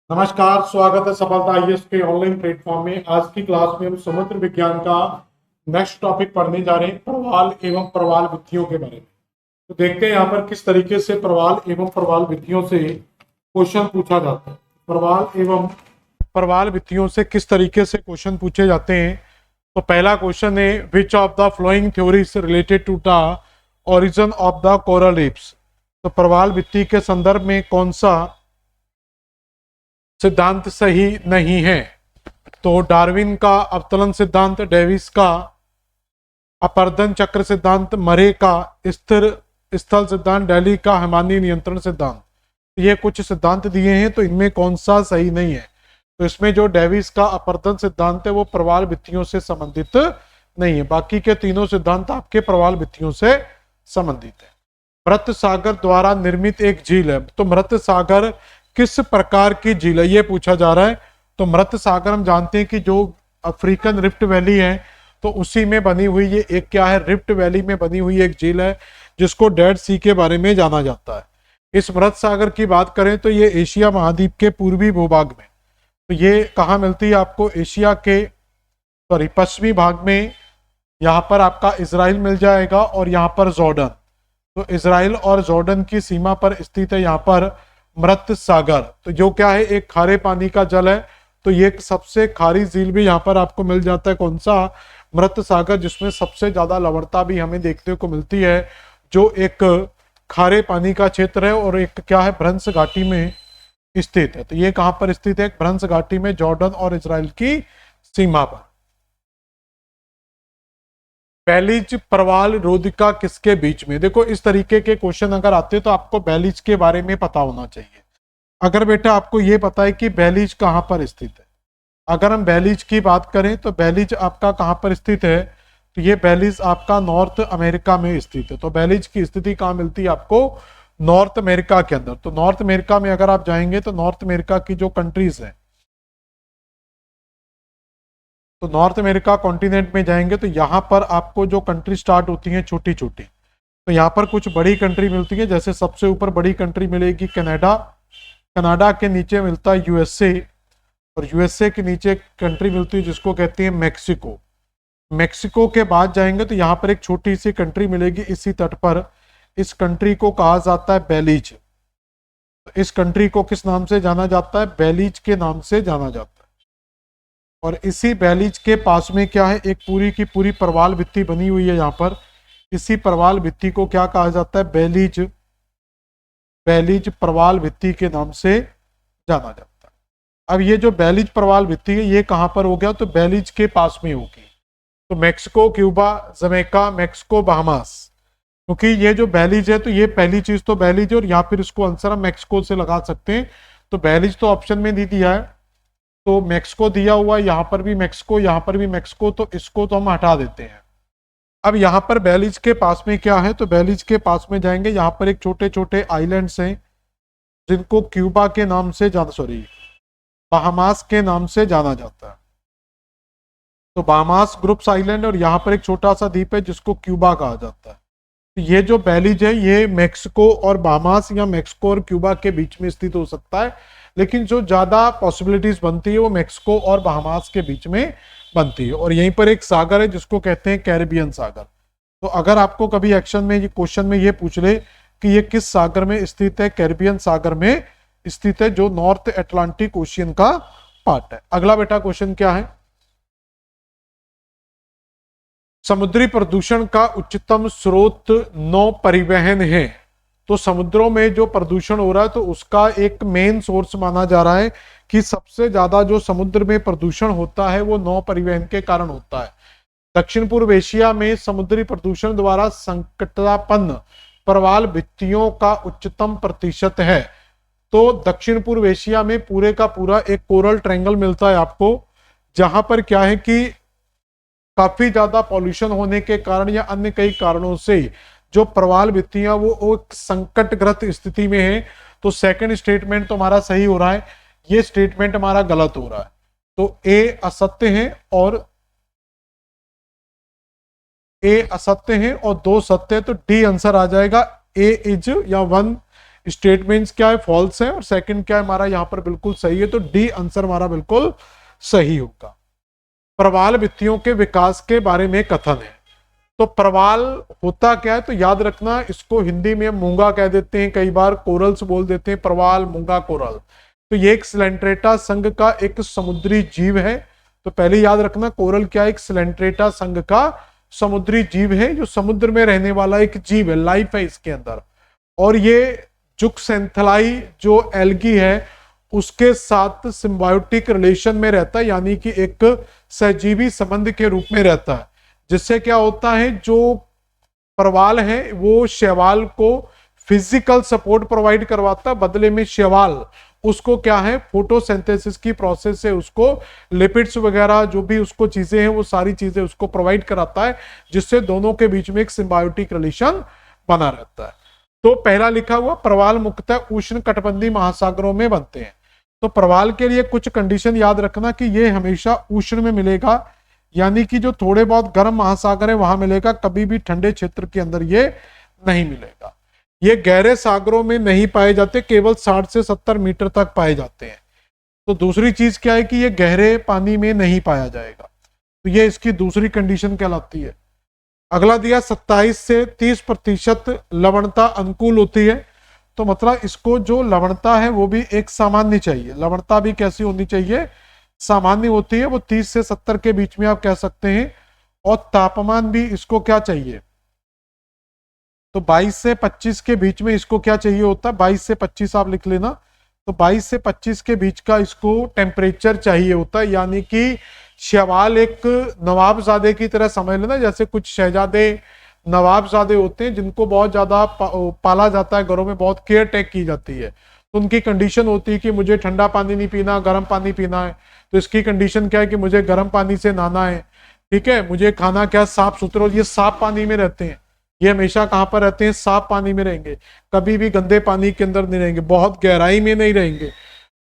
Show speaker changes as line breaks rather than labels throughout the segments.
नमस्कार, स्वागत है सफलता आईएएस के ऑनलाइन प्लेटफॉर्म में। आज की क्लास में हम समुद्र विज्ञान का नेक्स्ट टॉपिक पढ़ने जा रहे हैं, प्रवाल एवं प्रवाल विधियों के बारे में। तो देखते हैं यहाँ पर किस तरीके से प्रवाल एवं प्रवाल विधियों से क्वेश्चन पूछा जाता है। प्रवाल एवं प्रवाल विधियों से किस तरीके से क्वेश्चन पूछे जाते हैं। तो पहला क्वेश्चन है, which of the following theories related to the origin of the coral reefs. तो प्रवाल विधि के संदर्भ में कौन सा सिद्धांत सही नहीं है। तो डार्विन का अवतरण सिद्धांत, डेविस का अपर्दन चक्र सिद्धांत, मरे का स्थिर स्थल सिद्धांत, डेली का हिमानी नियंत्रण सिद्धांत। ये कुछ सिद्धांत दिए हैं, तो इनमें कौन सा सही नहीं है। तो इसमें जो डेविस का अपर्दन सिद्धांत है वो प्रवाल विधियों से संबंधित नहीं है। बाकी के तीनों सिद्धांत आपके प्रवाल विधियों से संबंधित है। मृत सागर द्वारा निर्मित एक झील है। तो मृत सागर किस प्रकार की झील है ये पूछा जा रहा है। तो मृत सागर हम जानते हैं कि जो अफ्रीकन रिफ्ट वैली है तो उसी में बनी हुई ये एक क्या है, रिफ्ट वैली में बनी हुई एक झील है जिसको डेड सी के बारे में जाना जाता है। इस मृत सागर की बात करें तो ये एशिया महाद्वीप के पूर्वी भूभाग में, तो ये कहाँ मिलती है आपको, एशिया के पश्चिमी भाग में। यहाँ पर आपका इजराइल मिल जाएगा और यहाँ पर जॉर्डन। तो इजराइल और जॉर्डन की सीमा पर स्थित है यहाँ पर मृत सागर। तो जो क्या है, एक खारे पानी का जल है। तो ये सबसे खारी झील भी यहाँ पर आपको मिल जाता है। कौन सा, मृत सागर, जिसमें सबसे ज्यादा लवणता भी हमें देखने को मिलती है, जो एक खारे पानी का क्षेत्र है और एक क्या है, भ्रंश घाटी में स्थित है। तो ये कहां पर स्थित है, भ्रंश घाटी में, जॉर्डन और इजराइल की सीमा पर। बैलिज प्रवाल रोधिका किसके बीच में। देखो इस तरीके के क्वेश्चन अगर आते हैं तो आपको बैलिज के बारे में पता होना चाहिए। अगर बेटा आपको ये पता है कि बैलिज कहां पर स्थित है, अगर हम बैलिज की बात करें तो बैलिज आपका कहां पर स्थित है, तो ये बैलिज आपका नॉर्थ अमेरिका में स्थित है। तो बैलिज की स्थिति कहां मिलती है आपको, नॉर्थ अमेरिका के अंदर। तो नॉर्थ अमेरिका में अगर आप जाएंगे तो नॉर्थ अमेरिका की जो कंट्रीज है, तो नॉर्थ अमेरिका कॉन्टिनेंट में जाएंगे तो यहाँ पर आपको जो कंट्री स्टार्ट होती हैं छोटी छोटी, तो यहाँ पर कुछ बड़ी कंट्री मिलती है। जैसे सबसे ऊपर बड़ी कंट्री मिलेगी कनाडा, कनाडा के नीचे मिलता है यूएसए, और यूएसए के नीचे कंट्री मिलती है जिसको कहते हैं मैक्सिको। मैक्सिको के बाद जाएंगे तो यहाँ पर एक छोटी सी कंट्री मिलेगी इसी तट पर, इस कंट्री को कहा जाता है बेलीज। तो इस कंट्री को किस नाम से जाना जाता है, बेलीज के नाम से जाना जाता है। और इसी बेलीज के पास में क्या है, एक पूरी की पूरी प्रवाल भित्ति बनी हुई है यहाँ पर। इसी प्रवाल भित्ति को क्या कहा जाता है, बेलीज, बेलीज प्रवाल भित्ति के नाम से जाना जाता है। अब ये जो बेलीज प्रवाल भित्ति है ये कहां पर हो गया, तो बेलीज के पास में होगी। तो Mexico, Cuba, Jamaica, Mexico, Bahamas. क्योंकि ये जो बेलीज है तो ये पहली चीज तो बेलीज है, और यहाँ फिर इसको आंसर हम मैक्सिको से लगा सकते हैं। तो बेलीज तो ऑप्शन में नहीं दिया है, तो मैक्सिको दिया हुआ, यहाँ पर भी मैक्सिको, यहाँ पर भी मैक्सिको, तो इसको तो हम हटा देते हैं। अब यहाँ पर बेलीज के पास में क्या है, तो बेलीज के पास में जाएंगे, यहाँ पर एक छोटे छोटे आइलैंड्स हैं जिनको क्यूबा के नाम से जाना, सॉरी, बहामास के नाम से जाना जाता है। तो बहामास ग्रुप्स आइलैंड, और यहाँ पर एक छोटा सा द्वीप है जिसको क्यूबा कहा जाता है। तो ये जो बेलीज है ये मैक्सिको और बहामास या मैक्सिको और क्यूबा के बीच में स्थित हो सकता है, लेकिन जो ज्यादा पॉसिबिलिटीज बनती है वो मैक्सिको और बहामास के बीच में बनती है। और यहीं पर एक सागर है जिसको कहते हैं कैरिबियन सागर। तो अगर आपको कभी एक्शन में ये क्वेश्चन में ये पूछ ले कि ये किस सागर में स्थित है, कैरिबियन सागर में स्थित है, जो नॉर्थ अटलांटिक ओशियन का पार्ट है। अगला बेटा क्वेश्चन क्या है, समुद्री प्रदूषण का उच्चतम स्रोत नौ परिवहन है। तो समुद्रों में जो प्रदूषण हो रहा है तो उसका एक मेन सोर्स माना जा रहा है कि सबसे ज्यादा जो समुद्र में प्रदूषण होता है वो नौ परिवहन के कारण होता है। दक्षिण पूर्व एशिया में समुद्री प्रदूषण द्वारा संकटापन्न प्रवाल भित्तियों का उच्चतम प्रतिशत है। तो दक्षिण पूर्व एशिया में पूरे का पूरा एक कोरल ट्रायंगल मिलता है आपको, जहां पर क्या है कि काफी ज्यादा पॉल्यूशन होने के कारण या अन्य कई कारणों से जो प्रवाल भित्तियां वो एक संकटग्रस्त स्थिति में है। तो सेकंड स्टेटमेंट तो हमारा सही हो रहा है, ये स्टेटमेंट हमारा गलत हो रहा है। तो ए असत्य है और ए असत्य है और दो सत्य है, तो डी आंसर आ जाएगा। ए इज या वन स्टेटमेंट्स क्या है, फॉल्स है, और सेकंड क्या है हमारा यहाँ पर बिल्कुल सही है। तो डी आंसर हमारा बिल्कुल सही होगा। प्रवाल भित्तियों के विकास के बारे में कथन है। तो प्रवाल होता क्या है, तो याद रखना, इसको हिंदी में मूंगा कह देते हैं, कई बार कोरल्स बोल देते हैं, प्रवाल, मूंगा, कोरल। तो ये एक सिलेंट्रेटा संघ का एक समुद्री जीव है। तो पहले याद रखना, कोरल क्या है, एक सिलेंट्रेटा संघ का समुद्री जीव है, जो समुद्र में रहने वाला एक जीव है, लाइफ है इसके अंदर। और ये जुक्सेंथलाई जो एल्गी है उसके साथ सिम्बायोटिक रिलेशन में रहता है, यानी कि एक सहजीवी संबंध के रूप में रहता है, जिससे क्या होता है, जो प्रवाल है वो शैवाल को फिजिकल सपोर्ट प्रोवाइड करवाता है, बदले में शैवाल उसको क्या है, फोटोसिंथेसिस की प्रोसेस से उसको लिपिड्स वगैरह जो भी उसको चीजें हैं वो सारी चीजें उसको प्रोवाइड कराता है, जिससे दोनों के बीच में एक सिम्बायोटिक रिलेशन बना रहता है। तो पहला लिखा हुआ, प्रवाल मुख्यतः उष्ण कटिबंधीय महासागरों में बनते हैं। तो प्रवाल के लिए कुछ कंडीशन याद रखना कि ये हमेशा उष्ण में मिलेगा, यानी कि जो थोड़े बहुत गर्म महासागर है वहां मिलेगा, कभी भी ठंडे क्षेत्र के अंदर ये नहीं मिलेगा। ये गहरे सागरों में नहीं पाए जाते, केवल 60 से 70 मीटर तक पाए जाते हैं। तो दूसरी चीज क्या है कि ये गहरे पानी में नहीं पाया जाएगा, तो ये इसकी दूसरी कंडीशन कहलाती है। अगला दिया 27 से 30% लवणता अनुकूल होती है। तो मतलब इसको जो लवणता है वो भी एक सामान्य चाहिए, लवणता भी कैसी होनी चाहिए, सामान्य होती है, वो 30 से 70 के बीच में आप कह सकते हैं। और तापमान भी इसको क्या चाहिए, तो 22 से 25 के बीच में इसको क्या चाहिए होता है, 22 से 25 आप लिख लेना। तो 22 से 25 के बीच का इसको टेम्परेचर चाहिए होता है, यानी कि शैवाल एक नवाबजादे की तरह समझ लेना, जैसे कुछ शहजादे नवाबजादे होते हैं जिनको बहुत ज्यादा पाला जाता है, घरों में बहुत केयर टेक की जाती है। तो उनकी कंडीशन होती है कि मुझे ठंडा पानी नहीं पीना, गर्म पानी पीना है। तो इसकी कंडीशन क्या है कि मुझे गर्म पानी से नहाना है, ठीक है, मुझे खाना क्या साफ सुथरा, और ये साफ पानी में रहते हैं, ये हमेशा कहाँ पर रहते हैं, साफ पानी में रहेंगे, कभी भी गंदे पानी के अंदर नहीं रहेंगे, बहुत गहराई में नहीं रहेंगे।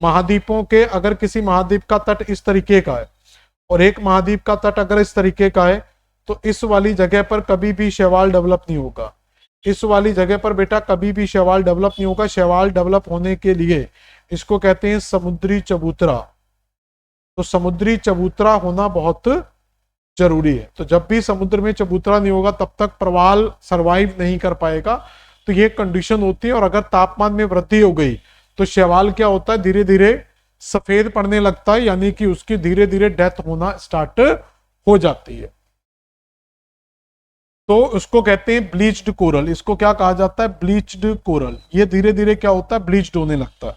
महाद्वीपों के अगर किसी महाद्वीप का तट इस तरीके का है और एक महाद्वीप का तट अगर इस तरीके का है, तो इस वाली जगह पर कभी भी शैवाल डेवलप नहीं होगा। इस वाली जगह पर बेटा कभी भी शैवाल डेवलप नहीं होगा। शैवाल डेवलप होने के लिए इसको कहते हैं समुद्री चबूतरा। तो समुद्री चबूतरा होना बहुत जरूरी है। तो जब भी समुद्र में चबूतरा नहीं होगा तब तक प्रवाल सरवाइव नहीं कर पाएगा। तो ये कंडीशन होती है। और अगर तापमान में वृद्धि हो गई तो शैवाल क्या होता है, धीरे धीरे सफेद पड़ने लगता है, यानी कि उसकी धीरे धीरे डेथ होना स्टार्ट हो जाती है। तो उसको कहते हैं ब्लीच्ड कोरल। इसको क्या कहा जाता है, ब्लीच्ड कोरल। ये धीरे धीरे क्या होता है, ब्लीच्ड होने लगता है।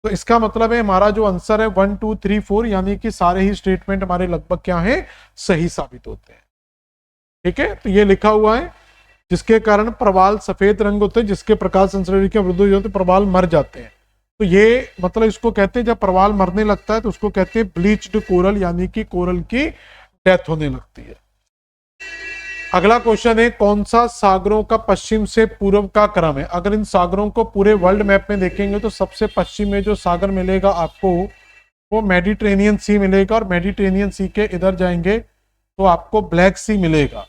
तो इसका मतलब है हमारा जो आंसर है 1 2 3 4, यानी कि सारे ही स्टेटमेंट हमारे लगभग क्या है, सही साबित होते हैं। ठीक है, तो ये लिखा हुआ है जिसके कारण प्रवाल सफेद रंग होते हैं, जिसके प्रकाश संश्लेषण की वृद्धि होती है प्रवाल मर जाते हैं। तो ये मतलब इसको कहते हैं जब प्रवाल मरने लगता है तो उसको कहते हैं ब्लीच्ड कोरल, यानी कि कोरल की डेथ होने लगती है। अगला क्वेश्चन है कौन सा सागरों का पश्चिम से पूर्व का क्रम है। अगर इन सागरों को पूरे वर्ल्ड मैप में देखेंगे तो सबसे पश्चिम में जो सागर मिलेगा आपको वो मेडिटेरेनियन सी मिलेगा, और मेडिटेरेनियन सी के इधर जाएंगे तो आपको ब्लैक सी मिलेगा।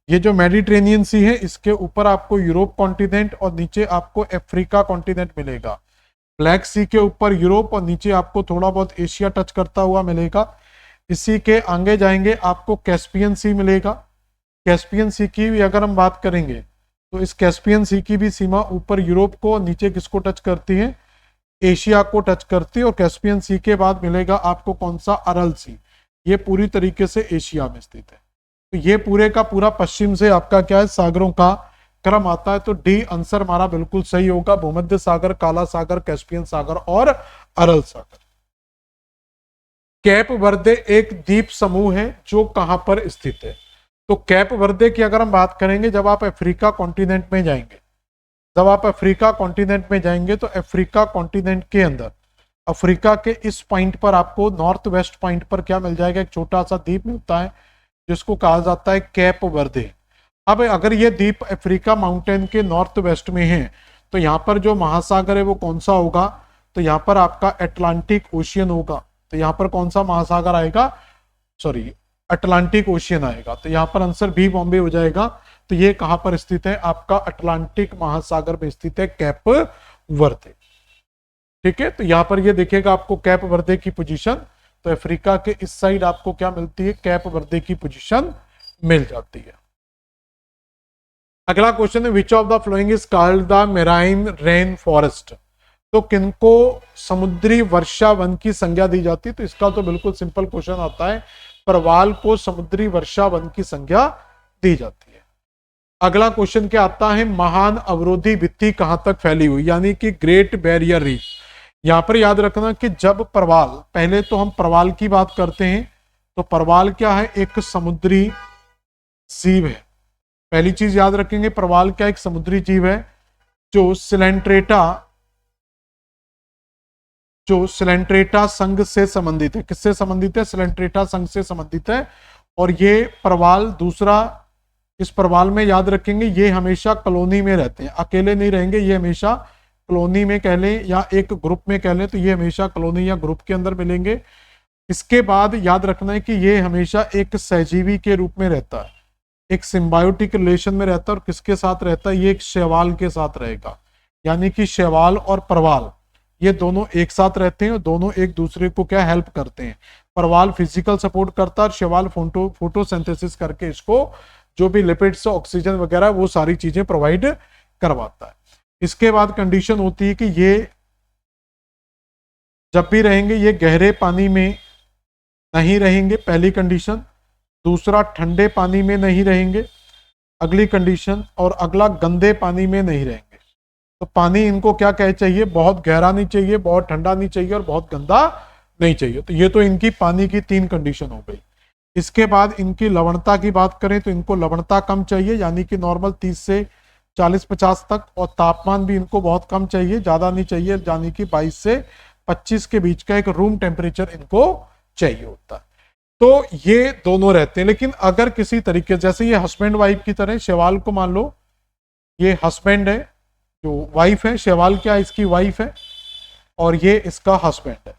ये जो मेडिटेरेनियन सी है इसके ऊपर आपको यूरोप कॉन्टिनेंट और नीचे आपको अफ्रीका कॉन्टिनेंट मिलेगा। ब्लैक सी के ऊपर यूरोप और नीचे आपको थोड़ा बहुत एशिया टच करता हुआ मिलेगा। इसी के आगे जाएंगे आपको कैस्पियन सी मिलेगा। कैस्पियन सी की भी अगर हम बात करेंगे तो इस कैस्पियन सी की भी सीमा ऊपर यूरोप को, नीचे किसको टच करती है, एशिया को टच करती है। और कैस्पियन सी के बाद मिलेगा आपको कौन सा, अरल सी। ये पूरी तरीके से एशिया में स्थित है। तो ये पूरे का पूरा पश्चिम से आपका क्या है, सागरों का क्रम आता है। तो डी आंसर हमारा बिल्कुल सही होगा, भूमध्य सागर, काला सागर, कैस्पियन सागर और अरल सागर। कैप वर्दे एक द्वीप समूह है जो कहां पर स्थित है। तो कैप वर्दे की अगर हम बात करेंगे, जब आप अफ्रीका कॉन्टिनेंट में जाएंगे, जब आप अफ्रीका कॉन्टिनेंट में जाएंगे तो अफ्रीका कॉन्टिनेंट के अंदर अफ्रीका के इस पॉइंट पर आपको नॉर्थ वेस्ट पॉइंट पर क्या मिल जाएगा, एक छोटा सा द्वीप मिलता है जिसको कहा जाता है कैप वर्दे। अब अगर ये द्वीप अफ्रीका माउंटेन के नॉर्थ वेस्ट में है तो यहाँ पर जो महासागर है वो कौन सा होगा, तो यहाँ पर आपका अटलांटिक ओशियन होगा। तो यहाँ पर कौन सा महासागर आएगा, सॉरी अटलांटिक ओशियन आएगा। तो यहाँ पर आंसर बी बॉम्बे हो जाएगा। तो ये कहां पर स्थित है, आपका अटलांटिक महासागर में स्थित है कैप वर्दे। ठीक है, तो यहां पर ये देखिएगा आपको कैप वर्दे की पोजीशन, तो अफ्रीका के इस साइड आपको क्या मिलती है, कैप वर्दे की पोजीशन मिल जाती है। अगला क्वेश्चन है which of the following is called the marine rain forest, तो किनको समुद्री वर्षा वन की संज्ञा दी जाती है, तो इसका तो बिल्कुल सिंपल क्वेश्चन आता है, परवाल को समुद्री वर्षा वन की संज्ञा दी जाती है। अगला क्वेश्चन क्या आता है, महान अवरोधी भित्ति कहां तक फैली हुई, यानी कि ग्रेट बैरियर रीफ। यहां पर याद रखना कि जब परवाल, पहले तो हम परवाल की बात करते हैं, तो परवाल क्या है, एक समुद्री जीव है। पहली चीज याद रखेंगे, परवाल क्या एक समुद्री जीव है जो सिलेंट्रेटा संघ से संबंधित है। किससे संबंधित है, सिलेंट्रेटा संघ से संबंधित है। और ये परवाल, दूसरा इस परवाल में याद रखेंगे ये हमेशा कॉलोनी में रहते हैं, अकेले नहीं रहेंगे, ये हमेशा कॉलोनी में कह लें या एक ग्रुप में कह लें, तो ये हमेशा कॉलोनी या ग्रुप के अंदर मिलेंगे। इसके बाद याद रखना है कि ये हमेशा एक सहजीवी के रूप में रहता है, एक सिम्बायोटिक रिलेशन में रहता है। और किसके साथ रहता है, ये एक शैवाल के साथ रहेगा, यानी कि शैवाल और परवाल ये दोनों एक साथ रहते हैं और दोनों एक दूसरे को क्या हेल्प करते हैं। परवाल फिजिकल सपोर्ट करता है और शैवाल फोटोसिंथेसिस करके इसको जो भी लिपिड्स, ऑक्सीजन वगैरह वो सारी चीजें प्रोवाइड करवाता है। इसके बाद कंडीशन होती है कि ये जब भी रहेंगे ये गहरे पानी में नहीं रहेंगे, पहली कंडीशन। दूसरा, ठंडे पानी में नहीं रहेंगे, अगली कंडीशन। और अगला, गंदे पानी में नहीं रहेंगे। तो पानी इनको क्या कहे चाहिए, बहुत गहरा नहीं चाहिए, बहुत ठंडा नहीं चाहिए और बहुत गंदा नहीं चाहिए। तो ये तो इनकी पानी की 3 कंडीशन हो गई। इसके बाद इनकी लवणता की बात करें तो इनको लवणता कम चाहिए, यानी कि नॉर्मल 30 से 40-50 तक। और तापमान भी इनको बहुत कम चाहिए, ज्यादा नहीं चाहिए, यानी कि 22 से 25 के बीच का एक रूम टेम्परेचर इनको चाहिए होता है। तो ये दोनों रहते हैं। लेकिन अगर किसी तरीके, जैसे ये हस्बैंड वाइफ की तरह, शैवाल को मान लो ये हस्बैंड है, जो वाइफ है, शैवाल क्या इसकी वाइफ है, और ये इसका हस्बैंड है।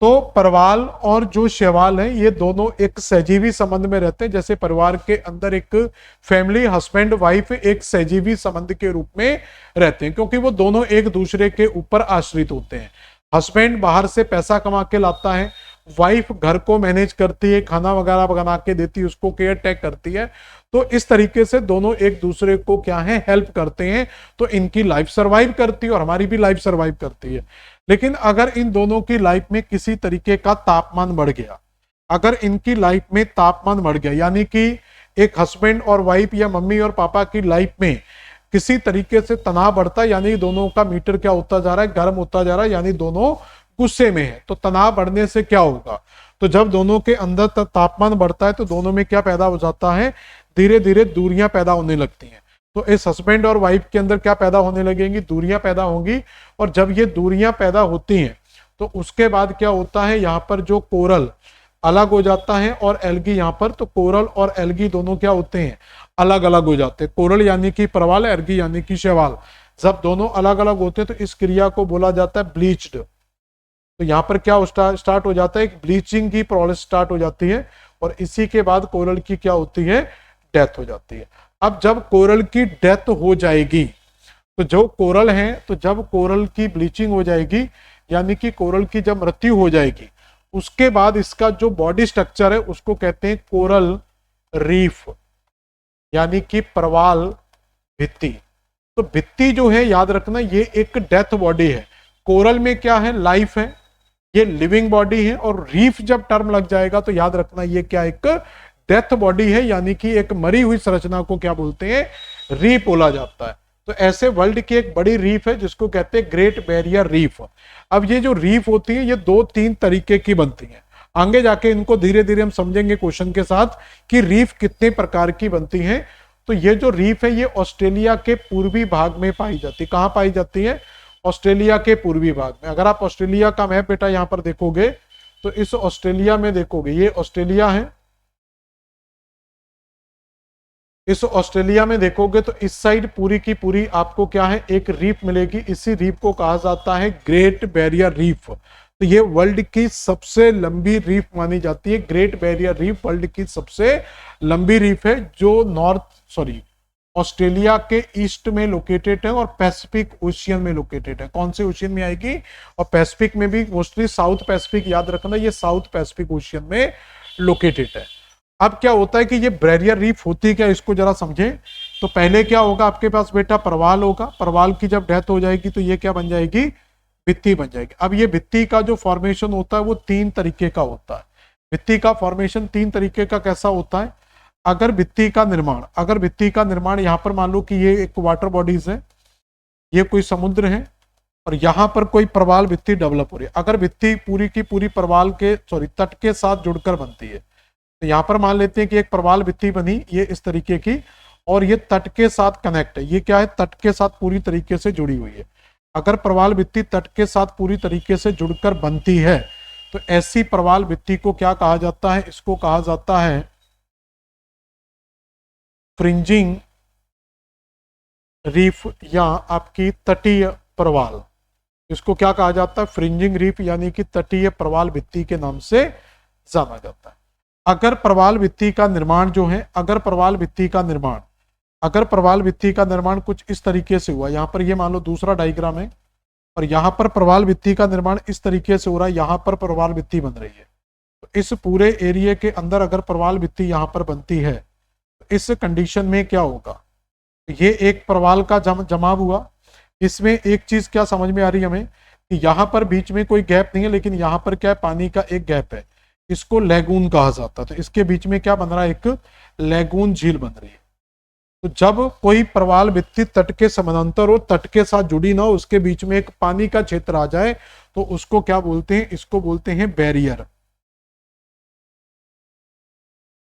तो परवाल और जो शैवाल है ये दोनों एक सहजीवी संबंध में रहते हैं। जैसे परिवार के अंदर एक फैमिली, हस्बैंड वाइफ एक सहजीवी संबंध के रूप में रहते हैं, क्योंकि वो दोनों एक दूसरे के ऊपर आश्रित होते हैं। हस्बैंड बाहर से पैसा कमा के लाता है, वाइफ घर को मैनेज करती है, खाना वगैरह बना के देती है, उसको केयर टेक करती है। तो इस तरीके से दोनों एक दूसरे को क्या है, हेल्प करते हैं। तो इनकी लाइफ सरवाइव करती है और हमारी भी लाइफ सरवाइव करती है। लेकिन अगर इन दोनों की लाइफ में किसी तरीके का तापमान बढ़ गया, अगर इनकी लाइफ में तापमान बढ़ गया, यानी कि एक हस्बैंड और वाइफ या मम्मी और पापा की लाइफ में किसी तरीके से तनाव बढ़ता है, यानी दोनों का मीटर क्या होता जा रहा है, गर्म होता जा रहा है, यानी दोनों गुस्से में है। तो तनाव बढ़ने से क्या होगा, तो जब दोनों के अंदर तापमान बढ़ता है तो दोनों में क्या पैदा हो जाता है, धीरे धीरे दूरियां पैदा होने लगती हैं। तो इस हस्बैंड और वाइफ के अंदर क्या पैदा होने लगेंगी, दूरियां पैदा होंगी। और जब ये दूरियां पैदा होती हैं तो उसके बाद क्या होता है, यहाँ पर जो कोरल अलग हो जाता है और एल्गी, यहाँ पर तो कोरल और एल्गी दोनों क्या होते हैं, अलग अलग हो जाते हैं। कोरल यानी कि परवाल, एल्गी यानी कि शैवाल, जब दोनों अलग अलग होते हैं तो इस क्रिया को बोला जाता है ब्लीच्ड। तो यहाँ पर क्या स्टार्ट हो जाता है, एक ब्लीचिंग की प्रोसेस स्टार्ट हो जाती है और इसी के बाद कोरल की क्या होती है, डेथ हो जाती है। अब जब कोरल की डेथ हो जाएगी तो जो कोरल है, तो जब कोरल की ब्लीचिंग हो जाएगी, यानी कि कोरल की जब मृत्यु हो जाएगी, उसके बाद इसका जो बॉडी स्ट्रक्चर है उसको कहते हैं कोरल रीफ, यानी कि परवाल भित्ति। तो भित्ति जो है याद रखना ये एक डेथ बॉडी है। कोरल में क्या है, लाइफ है, ये लिविंग बॉडी है। और रीफ जब टर्म लग जाएगा तो याद रखना ये क्या, एक डेथ बॉडी है, यानी कि एक मरी हुई संरचना को क्या बोलते हैं, रीफ बोला जाता है। तो ऐसे वर्ल्ड की एक बड़ी रीफ है जिसको कहते हैं ग्रेट बैरियर रीफ। अब ये जो रीफ होती है ये 2-3 तरीके की बनती है। आगे जाके इनको धीरे धीरे हम समझेंगे क्वेश्चन के साथ कि रीफ कितने प्रकार की बनती है। तो ये जो रीफ है ये ऑस्ट्रेलिया के पूर्वी भाग में पाई जाती है। कहाँ पाई जाती है, ऑस्ट्रेलिया के पूर्वी भाग में। अगर आप ऑस्ट्रेलिया का मैप बेटा यहाँ पर देखोगे तो इस ऑस्ट्रेलिया में देखोगे, ये ऑस्ट्रेलिया है, इस ऑस्ट्रेलिया में देखोगे तो इस साइड पूरी की पूरी आपको क्या है, एक रीफ मिलेगी। इसी रीफ को कहा जाता है ग्रेट बैरियर रीफ। तो ये वर्ल्ड की सबसे लंबी रीफ मानी जाती है। ग्रेट बैरियर रीफ वर्ल्ड की सबसे लंबी रीफ है जो ऑस्ट्रेलिया के ईस्ट में लोकेटेड है और पैसिफिक ओशियन में लोकेटेड है। कौन से ओशियन में आएगी? और पैसिफिक में भी, मोस्टली साउथ पैसिफिक याद रखना, ये साउथ पैसिफिक ओशियन में लोकेटेड है। अब क्या होता है कि ये बैरियर रीफ होती क्या, इसको जरा समझें। तो पहले क्या होगा, आपके पास बेटा परवाल होगा, परवाल की जब डेथ हो जाएगी तो ये क्या बन जाएगी? भित्ति बन जाएगी। अब ये भित्ति का जो फॉर्मेशन होता है वो 3 तरीके का होता है। भित्ति का फॉर्मेशन 3 तरीके का कैसा होता है? अगर भित्ति का निर्माण यहाँ पर मान लो कि ये एक वाटर बॉडीज है, ये कोई समुद्र है और यहाँ पर कोई प्रवाल भित्ति डेवलप हो रही है। अगर भित्ति पूरी की पूरी प्रवाल के तट के साथ जुड़कर बनती है, तो यहाँ पर मान लेते हैं कि एक प्रवाल भित्ति बनी, ये इस तरीके की, और ये तट के साथ कनेक्ट है। ये क्या है? तट के साथ पूरी तरीके से जुड़ी हुई है। अगर प्रवाल भित्ति तट के साथ पूरी तरीके से जुड़कर बनती है तो ऐसी प्रवाल भित्ति को क्या कहा जाता है? इसको कहा जाता है फ्रिंजिंग रीफ या आपकी तटीय प्रवाल। इसको क्या कहा जाता है? फ्रिंजिंग रीफ यानी कि तटीय प्रवाल भित्ति के नाम से जाना जाता है। अगर प्रवाल भित्ति का निर्माण जो है, अगर प्रवाल भित्ति का निर्माण कुछ इस तरीके से हुआ, यहाँ पर ये मान लो दूसरा डायग्राम है और यहाँ पर प्रवाल भित्ति का निर्माण इस तरीके से हो रहा है, यहाँ पर प्रवाल भित्ति बन रही है। तो इस पूरे एरिया के अंदर अगर प्रवाल भित्ति यहाँ पर बनती है तो इस कंडीशन में क्या होगा? ये एक प्रवाल का जमाव हुआ। इसमें एक चीज क्या समझ में आ रही है हमें कि यहाँ पर बीच में कोई गैप नहीं है, लेकिन यहाँ पर क्या है? पानी का एक गैप है, इसको लैगून कहा जाता है। तो इसके बीच में क्या बन रहा है? एक लैगून झील बन रही है। तो जब कोई प्रवाल भित्ति तट के समानांतर हो, तट के साथ जुड़ी ना हो, उसके बीच में एक पानी का क्षेत्र आ जाए तो उसको क्या बोलते हैं? इसको बोलते हैं बैरियर।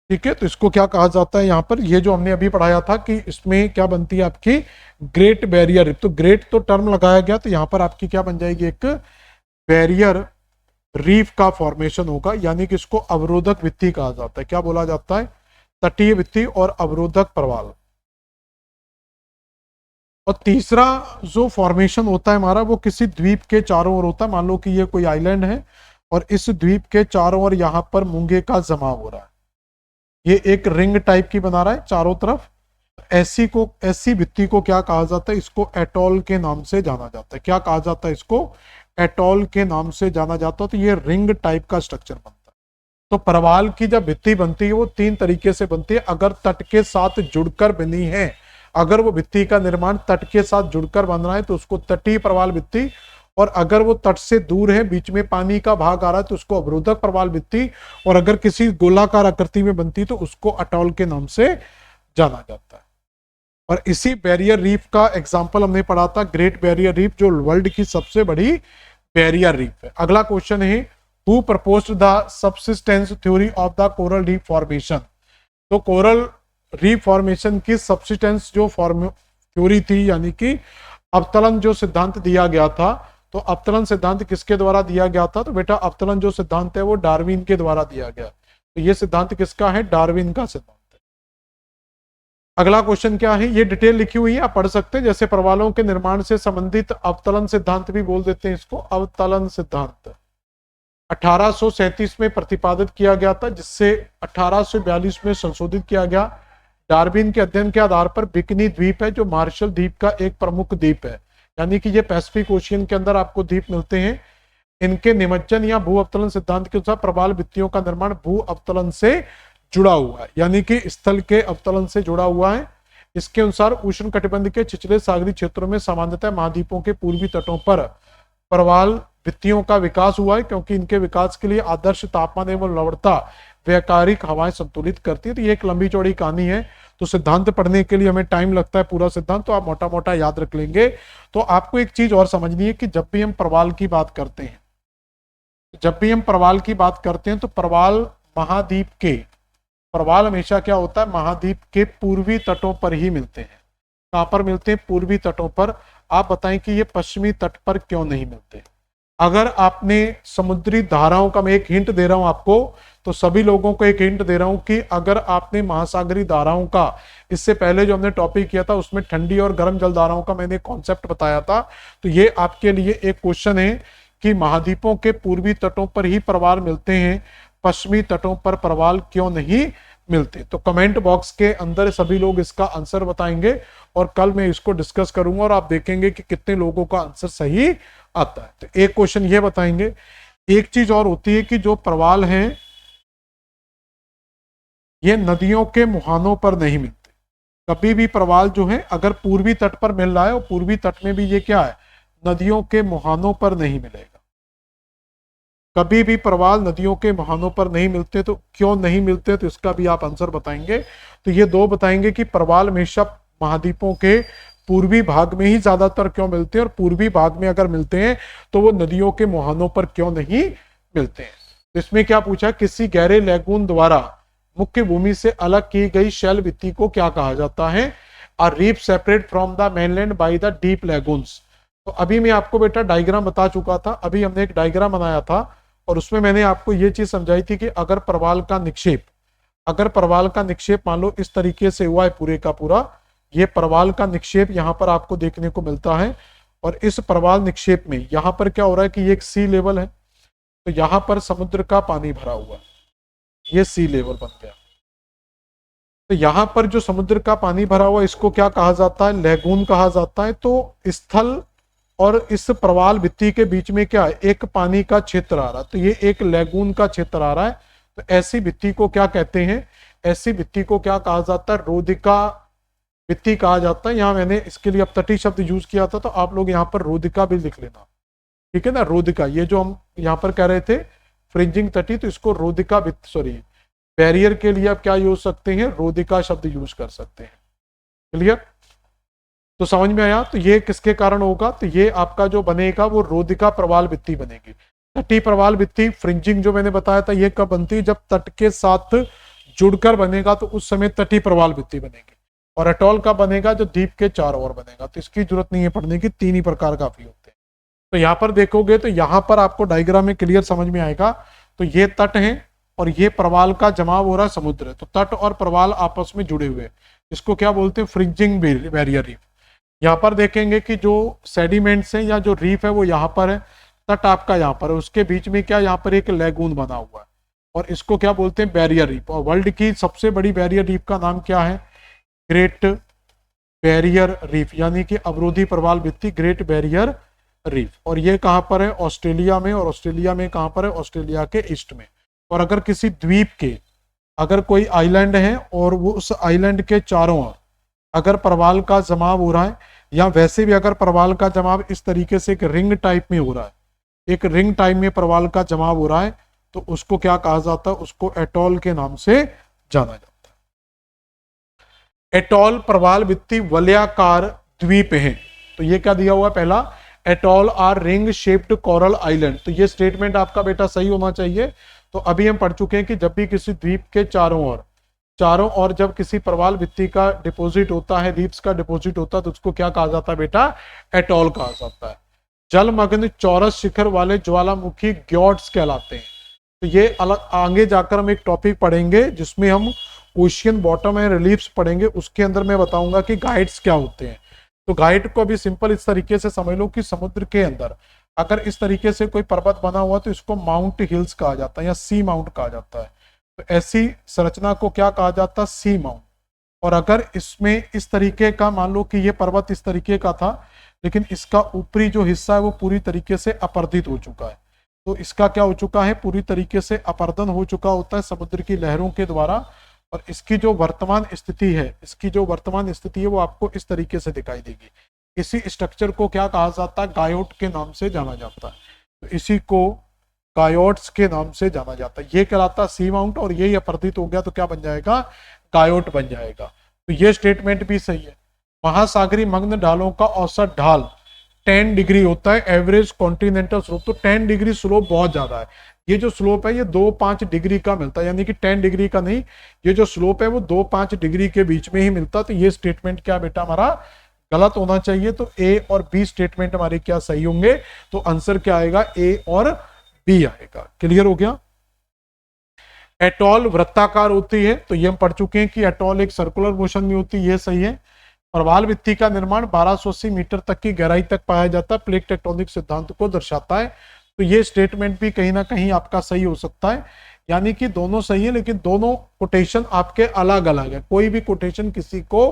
ठीक है, तो इसको क्या कहा जाता है? यहाँ पर ये जो हमने अभी पढ़ाया था कि इसमें क्या बनती है आपकी ग्रेट बैरियर रीफ। तो ग्रेट तो टर्म लगाया गया, तो यहाँ पर आपकी क्या बन जाएगी? एक बैरियर रीफ का फॉर्मेशन होगा, यानी कि इसको अवरोधक भित्ति कहा जाता है। क्या बोला जाता है? तटीय भित्ति और अवरोधक प्रवाल। और तीसरा जो फॉर्मेशन होता है हमारा, वो किसी द्वीप के चारों ओर होता है। मान लो कि ये कोई आइलैंड है और इस द्वीप के चारों ओर यहाँ पर मूंगे का जमाव हो रहा है, ये एक रिंग टाइप की बना रहा है चारों तरफ। ऐसी भित्ति को क्या कहा जाता है? इसको एटॉल के नाम से जाना जाता है। क्या कहा जाता है? इसको एटॉल के नाम से जाना जाता है। तो ये रिंग टाइप का स्ट्रक्चर बनता है। तो प्रवाल की जब भित्ति बनती है वो 3 तरीके से बनती है। अगर तट के साथ जुड़कर बनी है, अगर वो भित्ति का निर्माण तट के साथ जुड़कर बन रहा है तो उसको तटीय प्रवाल भित्ति, और अगर वो तट से दूर है, बीच में पानी का भाग आ रहा है, तो उसको अवरोधक प्रवाल भित्ति, और अगर किसी गोलाकार आकृति में बनती तो उसको अटॉल के नाम से जाना जाता है। और इसी बैरियर रीफ का एग्जाम्पल हमने पढ़ा था, ग्रेट बैरियर रीफ, जो वर्ल्ड की सबसे बड़ी बैरियर रीफ है। अगला क्वेश्चन है, who proposed the subsistence theory of the coral reef formation. तो कोरल रीफ फॉर्मेशन की सबसिस्टेंस जो थ्योरी थी, यानी कि अवतरण जो सिद्धांत दिया गया था, तो अवतरण सिद्धांत किसके द्वारा दिया गया था? तो बेटा अवतरण जो सिद्धांत है वो डार्विन के द्वारा दिया गया। तो ये सिद्धांत किसका है? डार्विन का सिद्धांत है। अगला क्वेश्चन क्या है? ये डिटेल लिखी हुई है, आप पढ़ सकते हैं। जैसे प्रवालों के निर्माण से संबंधित अवतरण सिद्धांत भी बोल देते हैं इसको, अवतरण सिद्धांत 1837 में प्रतिपादित किया गया था, जिससे 1842 में संशोधित किया गया। डार्विन के अध्ययन के आधार पर बिकनी द्वीप है, जो मार्शल द्वीप का एक प्रमुख द्वीप है, यानी कि ये पैसिफिक ओशियन के अंदर आपको द्वीप मिलते हैं। इनके निमज्जन या भू अवतरण सिद्धांत के अनुसार प्रवाल भित्तियों का निर्माण भू अवतरण से जुड़ा हुआ है, यानी कि स्थल के अवतरण से जुड़ा हुआ है। इसके अनुसार उष्ण कटिबंध के छिछले सागरी क्षेत्रों में सामान्यतः महाद्वीपों के पूर्वी तटों पर प्रवाल भित्तियों का विकास हुआ है, क्योंकि इनके विकास के लिए आदर्श तापमान एवं लवणता व्यावहारिक हवाएं संतुलित करती है। तो ये एक लंबी चौड़ी कहानी है, तो सिद्धांत पढ़ने के लिए हमें टाइम लगता है पूरा सिद्धांत, तो आप मोटा मोटा याद रख लेंगे। तो आपको एक चीज और समझनी है कि जब भी हम प्रवाल की बात करते हैं, तो प्रवाल महाद्वीप के, प्रवाल हमेशा क्या होता है? महाद्वीप के पूर्वी तटों पर ही मिलते हैं। कहां पर मिलते हैं? पूर्वी तटों पर। आप बताएं कि ये पश्चिमी तट पर क्यों नहीं मिलते? अगर आपने समुद्री धाराओं का, मैं एक हिंट दे रहा हूं आपको, तो सभी लोगों को एक हिंट दे रहा हूं कि अगर आपने महासागरी धाराओं का, इससे पहले जो हमने टॉपिक किया था उसमें ठंडी और गर्म जल धाराओं का मैंने कॉन्सेप्ट बताया था, तो ये आपके लिए एक क्वेश्चन है कि महाद्वीपों के पूर्वी तटों पर ही प्रवाल मिलते हैं, पश्चिमी तटों पर प्रवाल क्यों नहीं मिलते। तो कमेंट बॉक्स के अंदर सभी लोग इसका आंसर बताएंगे और कल मैं इसको डिस्कस करूंगा और आप देखेंगे कि कितने लोगों का आंसर सही आता है। तो एक क्वेश्चन ये बताएंगे। एक चीज और होती है कि जो प्रवाल हैं ये नदियों के मुहानों पर नहीं मिलते। कभी भी प्रवाल जो है अगर पूर्वी तट पर मिल रहा है और पूर्वी तट में भी ये क्या है, नदियों के मुहानों पर नहीं मिलेगा। कभी भी प्रवाल नदियों के मुहानों पर नहीं मिलते। तो क्यों नहीं मिलते, तो इसका भी आप आंसर बताएंगे। तो ये दो बताएंगे कि प्रवाल हमेशा महाद्वीपों के पूर्वी भाग में ही ज्यादातर क्यों मिलते हैं और पूर्वी भाग में अगर मिलते हैं तो वो नदियों के मुहानों पर क्यों नहीं मिलते हैं। तो इसमें क्या पूछा, किसी गहरे लैगून द्वारा मुख्य भूमि से अलग की गई शैल भित्ति को क्या कहा जाता है, a reef separate from the mainland by the deep lagoons. तो अभी मैं आपको बेटा डायग्राम बता चुका था, अभी हमने एक डायग्राम बनाया था और उसमें मैंने आपको ये चीज समझाई थी कि अगर प्रवाल का निक्षेप मान लो इस तरीके से हुआ है पूरे का पूरा, ये प्रवाल का निक्षेप यहाँ पर आपको देखने को मिलता है और इस प्रवाल निक्षेप में यहाँ पर क्या हो रहा है कि ये एक सी लेवल है, तो यहाँ पर समुद्र का पानी भरा हुआ है, ये सी लेवल बन गया। तो यहाँ पर जो समुद्र का पानी भरा हुआ इसको क्या कहा जाता है, लैगून कहा जाता है। तो स्थल और इस प्रवाल भित्ति के बीच में क्या है, एक पानी का क्षेत्र आ रहा है, तो ये एक लैगून का क्षेत्र आ रहा है। तो ऐसी भित्ति को क्या कहते हैं, ऐसी भित्ति को क्या कहा जाता है, रोधिका भित्ति कहा जाता है। यहाँ मैंने इसके लिए अब तटीय शब्द यूज किया था, तो आप लोग यहाँ पर रोधिका भी लिख लेना, ठीक है ना। रोधिका, ये जो हम यहाँ पर कह रहे थे फ्रिंजिंग तटी, तो इसको रोधिका सॉरी बैरियर के लिए आप क्या यूज सकते हैं, रोधिका शब्द यूज कर सकते हैं। क्लियर, तो समझ में आया। तो ये किसके कारण होगा, तो ये आपका जो बनेगा वो रोधिका प्रवाल भित्ति बनेगी। तटीय प्रवाल भित्ति फ्रिंजिंग जो मैंने बताया था ये कब बनती है, जब तट के साथ जुड़कर बनेगा तो उस समय तटीय प्रवाल भित्ति बनेगी। और अटॉल का बनेगा जो द्वीप के चारों ओर बनेगा, तो इसकी जरूरत नहीं है पढ़ने की, तीन ही प्रकार काफी होते हैं। तो यहाँ पर देखोगे तो यहाँ पर आपको डायग्राम में क्लियर समझ में आएगा। तो ये तट है और ये प्रवाल का जमाव हो रहा है समुद्र, तो तट और प्रवाल आपस में जुड़े हुए, इसको क्या बोलते हैं, फ्रिंजिंग बैरियर रीफ। यहाँ पर देखेंगे कि जो सेडिमेंट्स हैं या जो रीफ है वो यहाँ पर है, तट आपका यहाँ पर है, उसके बीच में क्या यहाँ पर एक लैगून बना हुआ है और इसको क्या बोलते हैं, बैरियर रीफ। और वर्ल्ड की सबसे बड़ी बैरियर रीफ का नाम क्या है, ग्रेट बैरियर रीफ, यानी कि अवरोधी प्रवाल भित्ति ग्रेट बैरियर रीफ। और ये कहाँ पर है, ऑस्ट्रेलिया में। और ऑस्ट्रेलिया में कहाँ पर है, ऑस्ट्रेलिया के ईस्ट में। और अगर किसी द्वीप के अगर कोई आइलैंड है और वो उस आइलैंड के चारों ओर अगर प्रवाल का जमाव हो रहा है, या वैसे भी अगर प्रवाल का जमाव इस तरीके से एक रिंग टाइप में हो रहा है, एक रिंग टाइप में प्रवाल का जमाव हो रहा है, तो उसको क्या कहा जाता है, उसको एटॉल के नाम से जाना जाता है। एटॉल प्रवाल भित्ति वलयाकार द्वीप है। तो ये क्या दिया हुआ है, पहला atoll R ring shaped coral island. तो ये स्टेटमेंट आपका बेटा सही होना चाहिए। तो अभी हम पढ़ चुके हैं कि जब भी किसी द्वीप के चारों ओर जब किसी प्रवाल भित्ति का डिपॉजिट होता है, रीफ्स का डिपॉजिट होता है, तो उसको क्या कहा जाता है बेटा, एटॉल कहा जाता है। जलमग्न चौरस शिखर वाले ज्वालामुखी ग्योट्स कहलाते हैं। तो ये अलग आगे जाकर हम एक टॉपिक पढ़ेंगे जिसमें हम ओशियन बॉटम एंड रिलीफ्स पढ़ेंगे, उसके अंदर मैं बताऊंगा कि गाइड्स क्या होते हैं। तो गाइड को भी सिंपल इस तरीके से समझ लो कि समुद्र के अंदर अगर इस तरीके से कोई पर्वत बना हुआ तो इसको माउंट हिल्स कहा जाता है या सी माउंट कहा जाता है। तो ऐसी संरचना को क्या कहा जाता है, सी माउंट। और अगर इसमें इस तरीके का मान लो कि ये पर्वत इस तरीके का था, लेकिन इसका ऊपरी जो हिस्सा है वो पूरी तरीके से अपर्दित हो चुका है, तो इसका क्या हो चुका है, पूरी तरीके से अपर्दन हो चुका होता है समुद्र की लहरों के द्वारा। और इसकी जो वर्तमान स्थिति है वो आपको इस तरीके से दिखाई देगी। इसी स्ट्रक्चर को क्या कहा जाता है, गायोट के नाम से जाना जाता है। तो इसी को गायोट्स के नाम से जाना जाता है। ये कहलाता है सी माउंट, और ये अपर्दित हो गया तो क्या बन जाएगा, गायोट बन जाएगा। तो ये स्टेटमेंट भी सही है। महासागरी मग्न ढालों का औसत ढाल 10 डिग्री होता है, एवरेज कॉन्टिनेंटल स्लोप। तो 10 डिग्री स्लोप बहुत ज्यादा है। ये जो स्लोप है ये 2-5 डिग्री का मिलता है, यानी कि 10 डिग्री का नहीं, ये जो स्लोप है वो 2-5 डिग्री के बीच में ही मिलता है। तो ये स्टेटमेंट क्या बेटा हमारा गलत होना चाहिए। तो ए और बी स्टेटमेंट हमारे क्या सही होंगे, तो आंसर क्या आएगा, ए और बी आएगा। क्लियर हो गया। एटॉल वृत्ताकार होती है, तो ये हम पढ़ चुके हैं कि एटॉल एक सर्कुलर मोशन में होती है, ये सही है। प्रवाल भित्ति का निर्माण 1280 मीटर तक की गहराई तक पाया जाता है, प्लेट टेक्टोनिक सिद्धांत को दर्शाता है। तो ये स्टेटमेंट भी कहीं ना कहीं आपका सही हो सकता है। यानी कि दोनों सही है, लेकिन दोनों कोटेशन आपके अलग अलग है। कोई भी कोटेशन किसी को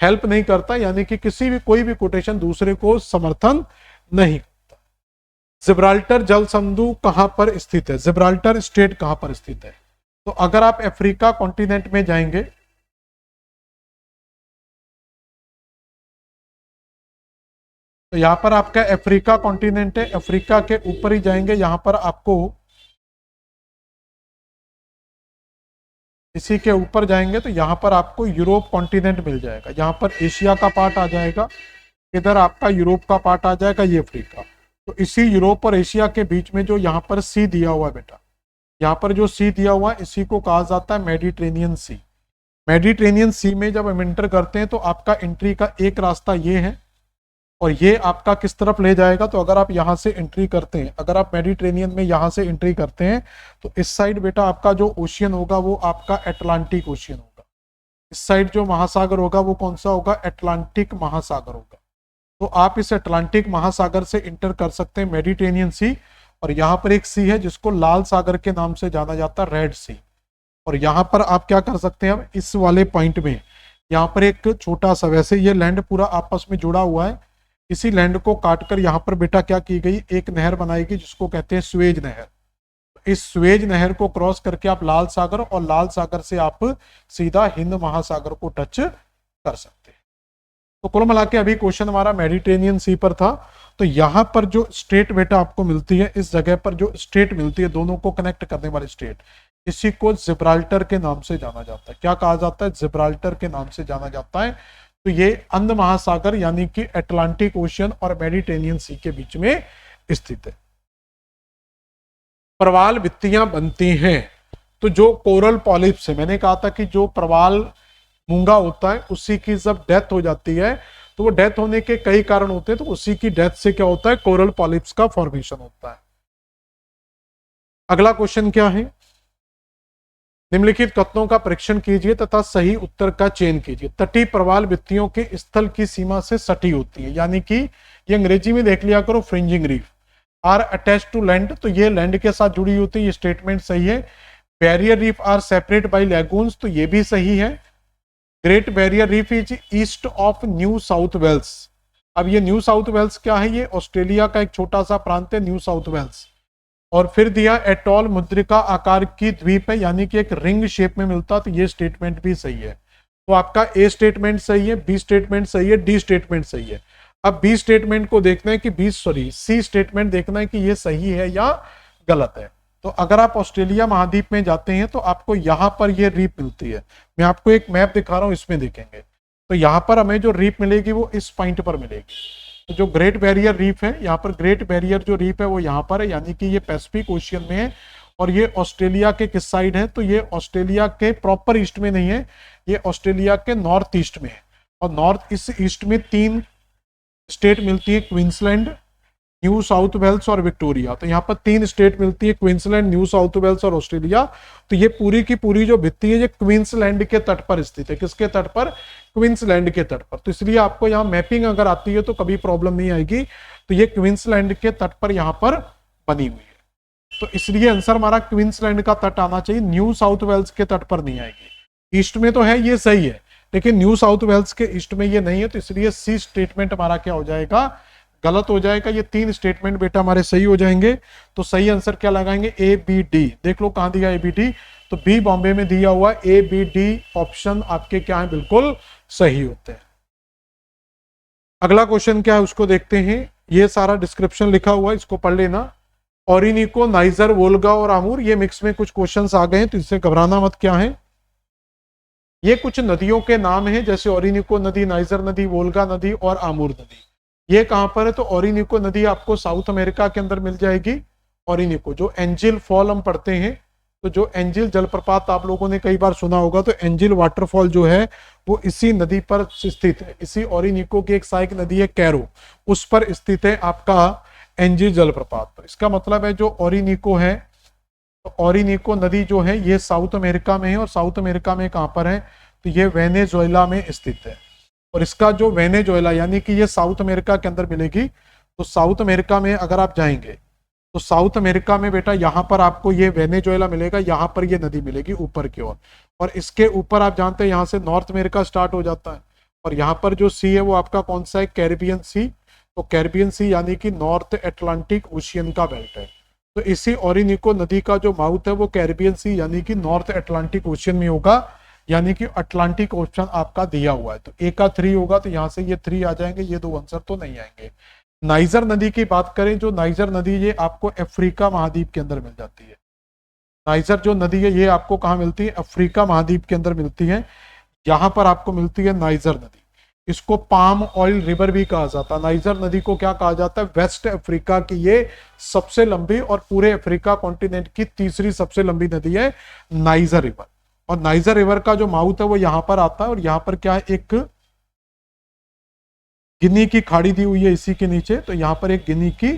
हेल्प नहीं करता, यानी कि कोई भी कोटेशन दूसरे को समर्थन नहीं करता। जिब्राल्टर जल संधि कहां पर स्थित है? जिब्राल्टर स्टेट कहां पर स्थित है? तो अगर आप अफ्रीका कॉन्टिनेंट में जाएंगे, तो यहां पर आपका अफ्रीका कॉन्टिनेंट है। अफ्रीका के ऊपर ही जाएंगे, यहां पर आपको इसी के ऊपर जाएंगे तो यहां पर आपको यूरोप कॉन्टिनेंट मिल जाएगा। यहां पर एशिया का पार्ट आ जाएगा, इधर आपका यूरोप का पार्ट आ जाएगा, ये अफ्रीका। तो इसी यूरोप और एशिया के बीच में जो यहाँ पर सी दिया हुआ है बेटा, यहाँ पर जो सी दिया हुआ है इसी को कहा जाता है मेडिटेरेनियन सी। मेडिटेरेनियन सी में जब हम एंटर करते हैं तो आपका एंट्री का एक रास्ता ये है, और ये आपका किस तरफ ले जाएगा? तो अगर आप यहाँ से एंट्री करते हैं, अगर आप मेडिटेरेनियन में यहाँ से एंट्री करते हैं तो इस साइड बेटा आपका जो ओशियन होगा वो आपका अटलांटिक ओशियन होगा। इस साइड जो महासागर होगा वो कौन सा होगा? अटलांटिक महासागर होगा। तो आप इस अटलांटिक महासागर से इंटर कर सकते हैं मेडिटेरेनियन सी। और यहाँ पर एक सी है जिसको लाल सागर के नाम से जाना जाता है, रेड सी। और यहाँ पर आप क्या कर सकते हैं? अब इस वाले पॉइंट में यहाँ पर एक छोटा सा, वैसे ये लैंड पूरा आपस में जुड़ा हुआ है, इसी लैंड को काटकर यहाँ पर बेटा क्या की गई? एक नहर बनाई गई जिसको कहते हैं स्वेज नहर। इस स्वेज नहर को क्रॉस करके आप लाल सागर, और लाल सागर से आप सीधा हिंद महासागर को टच कर सकते हैं। तो कुल मिला के अभी क्वेश्चन हमारा मेडिटेरेनियन सी पर था। तो यहां पर जो स्टेट बेटा आपको मिलती है, इस जगह पर जो स्टेट मिलती है, दोनों को कनेक्ट करने वाली स्टेट, इसी को जिब्राल्टर के नाम से जाना जाता है। क्या कहा जाता है? जिब्राल्टर के नाम से जाना जाता है। तो ये अंध महासागर यानी कि अटलांटिक ओशियन और मेडिटेरेनियन सी के बीच में स्थित है। प्रवाल भित्तियां बनती हैं तो जो कोरल पॉलिप्स है, मैंने कहा था कि जो प्रवाल मूंगा होता है उसी की जब डेथ हो जाती है तो वो डेथ होने के कई कारण होते हैं, तो उसी की डेथ से क्या होता है? कोरल पॉलिप्स का फॉर्मेशन होता है। अगला क्वेश्चन क्या है? निम्नलिखित कथनों का परीक्षण कीजिए तथा सही उत्तर का चयन कीजिए। तटीय प्रवाल भित्तियों के स्थल की सीमा से सटी होती है, यानी कि ये अंग्रेजी में देख लिया करो, fringing reef are attach to land, तो ये लैंड के साथ जुड़ी होती है, ये स्टेटमेंट सही है। Barrier reef are separate by lagoons, तो ये भी सही है। Great barrier reef is east of New South Wales. अब ये न्यू साउथ वेल्स क्या है? ये ऑस्ट्रेलिया का एक छोटा सा प्रांत है, न्यू साउथ वेल्स। और फिर दिया एटॉल मुद्रिका आकार की द्वीप है, यानी कि एक रिंग शेप में मिलता, तो ये स्टेटमेंट भी सही है। तो आपका ए स्टेटमेंट सही है, बी स्टेटमेंट सही है, डी स्टेटमेंट सही है। अब बी स्टेटमेंट को देखना है कि सी स्टेटमेंट देखना है कि ये सही है या गलत है। तो अगर आप ऑस्ट्रेलिया महाद्वीप में जाते हैं तो आपको यहां पर ये रीफ मिलती है। मैं आपको एक मैप दिखा रहा हूं, इसमें देखेंगे तो यहां पर हमें जो रीफ मिलेगी वो इस पॉइंट पर मिलेगी। तो जो ग्रेट बैरियर रीफ है, यहाँ पर ग्रेट बैरियर जो रीफ है वो यहाँ पर है, यानी कि ये पैसिफिक ओशियन में है। और ये ऑस्ट्रेलिया के किस साइड है? तो ये ऑस्ट्रेलिया के प्रॉपर ईस्ट में नहीं है, ये ऑस्ट्रेलिया के नॉर्थ ईस्ट में है। और नॉर्थ ईस्ट में 3 स्टेट मिलती है, क्वींसलैंड, न्यू साउथ वेल्स और विक्टोरिया। तो यहाँ पर 3 स्टेट मिलती है, क्वींसलैंड, न्यू साउथ वेल्स और ऑस्ट्रेलिया। तो ये पूरी की पूरी जो भित्ति है ये क्वींसलैंड के तट पर स्थित है। किसके तट पर? क्वींसलैंड के तट पर। तो इसलिए आपको यहाँ मैपिंग अगर आती है तो कभी प्रॉब्लम नहीं आएगी। तो ये क्वींसलैंड के तट पर यहाँ पर बनी हुई है, तो इसलिए आंसर हमारा क्वींसलैंड का तट आना चाहिए, न्यू साउथ वेल्स के तट पर नहीं आएगी। ईस्ट में तो है, ये सही है, लेकिन न्यू साउथ वेल्स के ईस्ट में ये नहीं है, तो इसलिए सी स्टेटमेंट हमारा क्या हो जाएगा? गलत हो जाएगा। ये 3 स्टेटमेंट बेटा हमारे सही हो जाएंगे। तो सही आंसर क्या लगाएंगे? A B D. देख लो कहां दिया ए बी डी, तो बी बॉम्बे में दिया हुआ ए बी डी ऑप्शन आपके क्या है? बिल्कुल सही होते हैं। अगला क्वेश्चन क्या है उसको देखते हैं। ये सारा डिस्क्रिप्शन लिखा हुआ है, इसको पढ़ लेना। ओरिनिको, नाइजर, वोल्गा और आमूर, ये मिक्स में कुछ क्वेश्चंस आ गए हैं, तो इससे घबराना मत। क्या है ये? कुछ नदियों के नाम हैं, जैसे ओरिनिको नदी, नाइजर नदी, वोल्गा नदी और आमूर नदी। ये कहां पर है? तो ओरिनिको नदी आपको साउथ अमेरिका के अंदर मिल जाएगी। ओरिनिको जो एंजिल फॉल हम पढ़ते हैं, तो जो एंजिल जलप्रपात आप लोगों ने कई बार सुना होगा, तो एंजिल वाटरफॉल जो है वो इसी नदी पर स्थित है। इसी ओरिनिको की एक सहायक नदी है कैरो, उस पर स्थित है आपका एंजिल जलप्रपात। तो इसका मतलब है जो ओरिनिको है, तो ओरिनिको नदी जो है ये साउथ अमेरिका में है। और साउथ अमेरिका में कहां पर है? तो ये वेनेजुएला में स्थित है। और इसका जो वेनेजुएला यानी कि ये साउथ अमेरिका के अंदर मिलेगी। तो साउथ अमेरिका में अगर आप जाएंगे तो साउथ अमेरिका में बेटा यहाँ पर आपको ये वेनेजुएला मिलेगा, यहाँ पर ये नदी मिलेगी ऊपर की ओर। और इसके ऊपर आप जानते हैं यहाँ से नॉर्थ अमेरिका स्टार्ट हो जाता है, और यहाँ पर जो सी है वो आपका कौन सा है, कैरिबियन सी। तो कैरिबियन सी यानी कि नॉर्थ अटलांटिक ओशियन का बेल्ट है। तो इसी ओरिनिको नदी का जो माउथ है वो कैरिबियन सी यानी कि नॉर्थ अटलांटिक ओशियन में होगा, यानी कि अटलांटिक ओशन आपका दिया हुआ है। तो ए का 3 होगा, तो यहाँ से ये 3 आ जाएंगे, ये 2 आंसर तो नहीं आएंगे। नाइजर नदी की बात करें, जो नाइजर नदी ये आपको अफ्रीका महाद्वीप के अंदर मिल जाती है। नाइजर जो नदी है ये आपको कहाँ मिलती है, अफ्रीका महाद्वीप के अंदर मिलती है। यहाँ पर आपको मिलती है नाइजर नदी। इसको पाम ऑयल रिवर भी कहा जाता है। नाइजर नदी को क्या कहा जाता है, वेस्ट अफ्रीका की ये सबसे लंबी और पूरे अफ्रीका कॉन्टिनेंट की तीसरी सबसे लंबी नदी है नाइजर रिवर। और नाइजर रिवर का जो माउथ है वो यहां पर आता है, और यहां पर क्या है, एक गिनी की खाड़ी दी हुई है इसी के नीचे। तो यहां पर एक गिनी की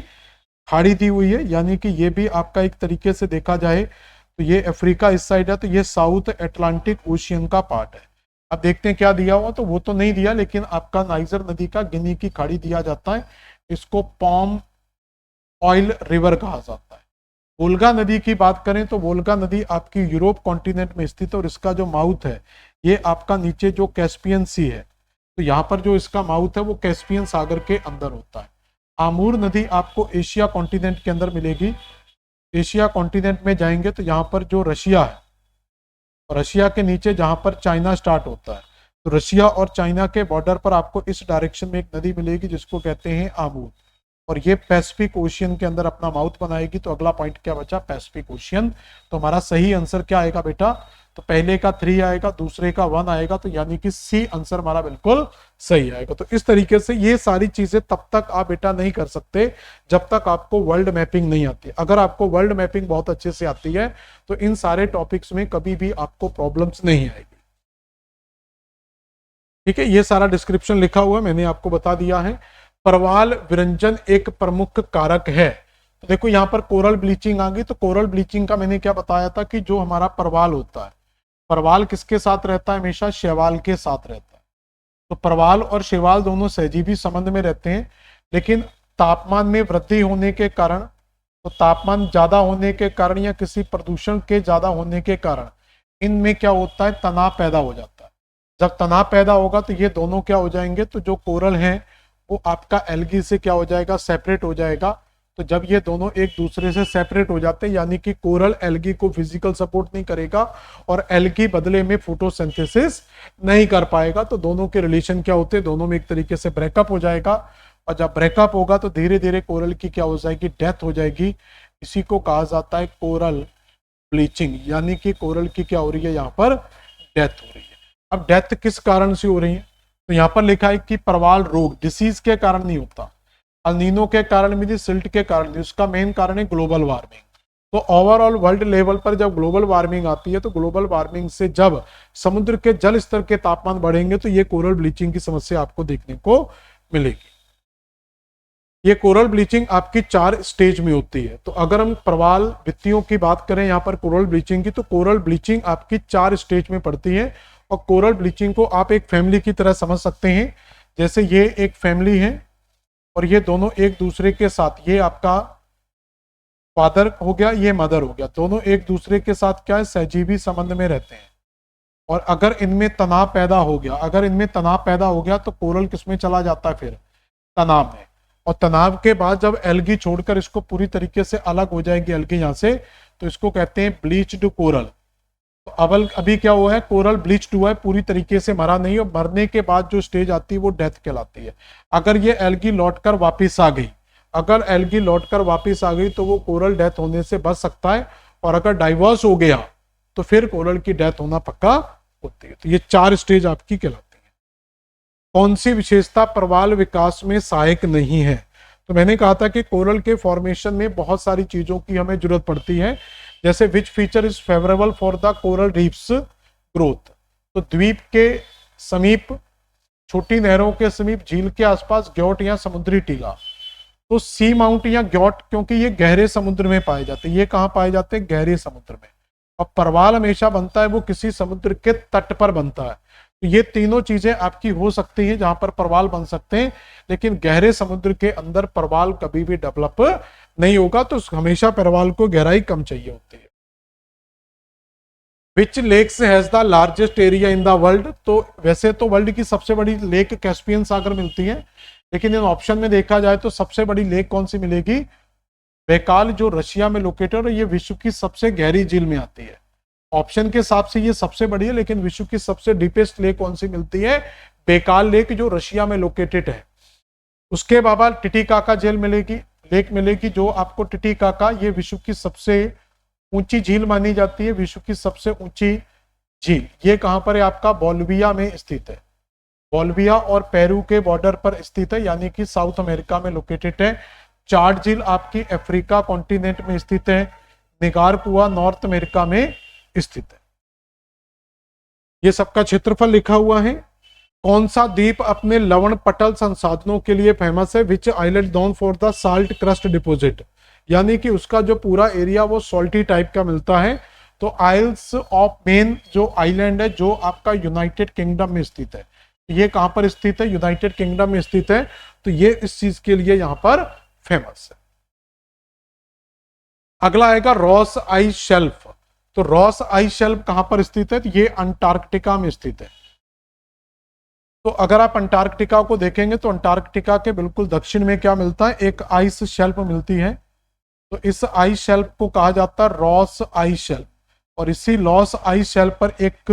खाड़ी दी हुई है, यानी कि ये भी आपका एक तरीके से देखा जाए तो ये अफ्रीका इस साइड है, तो ये साउथ अटलांटिक ओशियन का पार्ट है। अब देखते हैं क्या दिया हुआ, तो वो तो नहीं दिया, लेकिन आपका नाइजर नदी का गिनी की खाड़ी दिया जाता है। इसको पाम ऑयल रिवर कहा जाता है। वोल्गा नदी की बात करें तो वोल्गा नदी आपकी यूरोप कॉन्टिनेंट में स्थित है, और इसका जो माउथ है ये आपका नीचे जो कैस्पियन सी है, तो यहाँ पर जो इसका माउथ है वो कैस्पियन सागर के अंदर होता है। आमूर नदी आपको एशिया कॉन्टिनेंट के अंदर मिलेगी। एशिया कॉन्टिनेंट में जाएंगे तो यहाँ पर जो रशिया है, और रशिया के नीचे जहाँ पर चाइना स्टार्ट होता है, तो रशिया और चाइना के बॉर्डर पर आपको इस डायरेक्शन में एक नदी मिलेगी जिसको कहते हैं आमूर, और ये पैसिफिक ओशियन के अंदर अपना माउथ बनाएगी। तो अगला पॉइंट क्या बचा, पैसिफिक ओशियन। तो हमारा सही आंसर क्या आएगा बेटा, तो पहले का 3 आएगा, दूसरे का 1 आएगा, तो यानी कि सी आंसर हमारा बिल्कुल सही आएगा। तो इस तरीके से ये सारी चीजें तब तक आप बेटा नहीं कर सकते जब तक आपको वर्ल्ड मैपिंग नहीं आती। अगर आपको वर्ल्ड मैपिंग बहुत अच्छे से आती है तो इन सारे टॉपिक्स में कभी भी आपको प्रॉब्लम्स नहीं आएगी। ठीक है, ये सारा डिस्क्रिप्शन लिखा हुआ है, मैंने आपको बता दिया है। परवाल विरंजन एक प्रमुख कारक है। तो देखो यहाँ पर कोरल ब्लीचिंग आ गई। तो कोरल ब्लीचिंग का मैंने क्या बताया था कि जो हमारा परवाल होता है, परवाल किसके साथ रहता है, हमेशा शैवाल के साथ रहता है। तो परवाल और शैवाल दोनों सहजीवी संबंध में रहते हैं, लेकिन तापमान में वृद्धि होने के कारण, तो तापमान ज्यादा होने के कारण या किसी प्रदूषण के ज्यादा होने के कारण इनमें क्या होता है, तनाव पैदा हो जाता है। जब तनाव पैदा होगा तो ये दोनों क्या हो जाएंगे, तो जो कोरल है वो आपका एल्गी से क्या हो जाएगा, सेपरेट हो जाएगा। तो जब ये दोनों एक दूसरे से सेपरेट हो जाते हैं, यानी कि कोरल एल्गी को फिजिकल सपोर्ट नहीं करेगा और एल्गी बदले में फोटोसिंथेसिस नहीं कर पाएगा, तो दोनों के रिलेशन क्या होते हैं, दोनों में एक तरीके से ब्रेकअप हो जाएगा। और जब ब्रेकअप होगा तो धीरे धीरे कोरल की क्या हो जाएगी, डेथ हो जाएगी। इसी को कहा जाता है कोरल ब्लीचिंग, यानी कि कोरल की क्या हो रही है, यहाँ पर डेथ हो रही है। अब डेथ किस कारण से हो रही है, तो यहाँ पर लिखा है कि परवाल रोग डिसीज के कारण नहीं होता, अल्नीनो के कारण भी नहीं, सिल्ट के कारण नहीं, उसका मेन कारण है ग्लोबल वार्मिंग। तो ओवरऑल वर्ल्ड लेवल पर जब ग्लोबल वार्मिंग आती है, तो ग्लोबल वार्मिंग से जब समुद्र के जल स्तर के तापमान बढ़ेंगे तो ये कोरल ब्लीचिंग की समस्या आपको देखने को मिलेगी। ये कोरल ब्लीचिंग आपकी 4 स्टेज में होती है। तो अगर हम प्रवाल वित्तियों की बात करें यहाँ पर कोरल ब्लीचिंग की, तो कोरल ब्लीचिंग आपकी 4 स्टेज में पड़ती है। और कोरल ब्लीचिंग को आप एक फैमिली की तरह समझ सकते हैं। जैसे ये एक फैमिली है और ये दोनों एक दूसरे के साथ, ये आपका फादर हो गया, ये मदर हो गया, दोनों एक दूसरे के साथ क्या है, सहजीवी संबंध में रहते हैं। और अगर इनमें तनाव पैदा हो गया, अगर इनमें तनाव पैदा हो गया तो कोरल किसमें चला जाता है, फिर तनाव में। और तनाव के बाद जब एल्गी छोड़कर इसको पूरी तरीके से अलग हो जाएगी एल्गी यहाँ से, तो इसको कहते हैं ब्लीच्ड कोरल। तो अभी क्या हुआ है, कोरल ब्लीच्ड हुआ है, पूरी तरीके से मरा नहीं। और मरने के बाद जो स्टेज आती है वो डेथ कहलाती है। अगर ये एल्गी लौटकर वापस आ गई, अगर एल्गी लौटकर वापस आ गई तो वो कोरल डेथ होने से बच सकता है। और अगर डाइवर्स हो गया तो फिर कोरल की डेथ होना पक्का होती है। तो ये 4 स्टेज आपकी कहलाती है। कौन सी विशेषता प्रवाल विकास में सहायक नहीं है, तो मैंने कहा था कि कोरल के फॉर्मेशन में बहुत सारी चीजों की हमें जरूरत पड़ती है। जैसे which feature is favourable for the coral reefs growth, तो द्वीप के समीप, छोटी नहरों के समीप, झील के आसपास ग्योट या समुद्री टीला। तो सी माउंट या ग्योट, क्योंकि ये गहरे समुद्र में पाए जाते हैं। ये कहाँ पाए जाते हैं, गहरे समुद्र में। और परवाल हमेशा बनता है वो किसी समुद्र के तट पर बनता है। तो ये तीनों चीजें आपकी हो सकती हैं जहां पर प्रवाल बन सकते हैं, लेकिन गहरे समुद्र के अंदर प्रवाल कभी भी डेवलप नहीं होगा, तो हमेशा प्रवाल को गहराई कम चाहिए होती है। Which lakes has the largest area in the world, तो वैसे तो वर्ल्ड की सबसे बड़ी लेक कैस्पियन सागर मिलती है, लेकिन इन ऑप्शन में देखा जाए तो सबसे बड़ी लेक कौन सी मिलेगी, बैकाल, जो रशिया में लोकेटेड है, ये विश्व की सबसे गहरी झील में आती है। ऑप्शन के हिसाब से ये सबसे बड़ी है, लेकिन विश्व की सबसे डीपेस्ट लेक कौन सी मिलती है, बैकाल लेक, जो रशिया में लोकेटेड है। उसके बाद टिटिकाका झील मिलेगी, लेक मिलेगी, जो आपको टिटिकाका, ये विश्व की सबसे ऊंची झील मानी जाती है, विश्व की सबसे ऊंची झील। ये कहां पर है, आपका बोल्विया में स्थित है, बोल्विया और पेरू के बॉर्डर पर स्थित है, यानी कि साउथ अमेरिका में लोकेटेड है। चाड झील आपकी अफ्रीका कॉन्टिनेंट में स्थित है। निगार कुआ नॉर्थ अमेरिका में स्थित है। ये सबका क्षेत्रफल लिखा हुआ है। कौन सा द्वीप अपने लवण पटल संसाधनों के लिए फेमस है, which island known for the salt crust deposit, यानी कि उसका जो पूरा एरिया वो सॉल्टी टाइप का मिलता है। तो आइल्स ऑफ मेन जो आइलैंड है, जो आपका यूनाइटेड किंगडम में स्थित है, ये कहां पर स्थित है, यूनाइटेड किंगडम में स्थित है, तो ये इस चीज के लिए यहां पर फेमस है। अगला आएगा रॉस आइस शेल्फ, तो रॉस आइस शेल्फ कहां पर स्थित है, तो ये अंटार्कटिका में स्थित है। तो अगर आप अंटार्कटिका को देखेंगे तो अंटार्कटिका के बिल्कुल दक्षिण में क्या मिलता है, एक आइस शेल्फ मिलती है, तो इस आइस शेल्फ को कहा जाता है रॉस आइस शेल्फ। और इसी लॉस आइस शेल्फ पर एक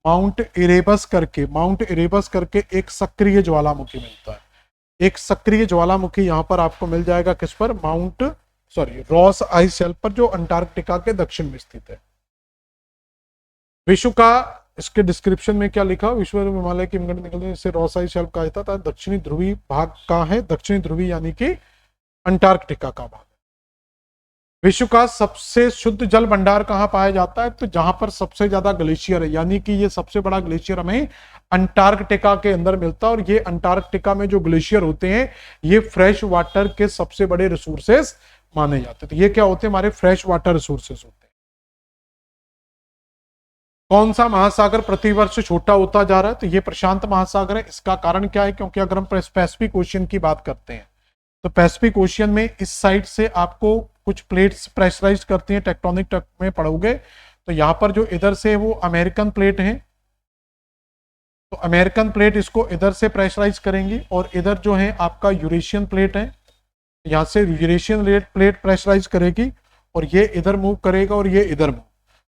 माउंट इरेबस करके एक सक्रिय ज्वालामुखी मिलता है। एक सक्रिय ज्वालामुखी यहां पर आपको मिल जाएगा, किस पर, रॉस आइस शेल्फ पर, जो अंटार्कटिका के दक्षिण में स्थित है। विश्व का, इसके डिस्क्रिप्शन में क्या लिखा, विश्व में हिमालय की हिमखंड निकलने से रॉस आइस शेल्फ कहा जाता है, दक्षिणी ध्रुवी भाग का है, दक्षिणी ध्रुवी यानी कि अंटार्कटिका का भाग। विश्व का सबसे शुद्ध जल भंडार कहां पाया जाता है, तो जहां पर सबसे ज्यादा ग्लेशियर है, यानी कि ये सबसे बड़ा ग्लेशियर हमें अंटार्कटिका के अंदर मिलता है। और ये अंटार्कटिका में जो ग्लेशियर होते हैं, ये फ्रेश वाटर के सबसे बड़े रिसोर्सेस माने जाते हैं। तो ये क्या होते हैं, हमारे फ्रेश वाटर रिसोर्सेस होते हैं। कौन सा महासागर प्रतिवर्ष छोटा होता जा रहा है, तो ये प्रशांत महासागर है। इसका कारण क्या है, क्योंकि अगर हम पैसिफिक ओशियन की बात करते हैं, तो पैसिफिक ओशियन में इस साइड से आपको कुछ प्लेट्स प्रेशराइज करती हैं, टेक्टोनिक टक में पढ़ोगे, तो यहां पर जो इधर से वो अमेरिकन प्लेट है, तो अमेरिकन प्लेट इसको इधर से प्रेशराइज करेंगी, और इधर जो है आपका यूरेशियन प्लेट है, यहां से यूरेशियन प्लेट प्रेशराइज करेगी, और ये इधर मूव करेगा और ये इधर मूव।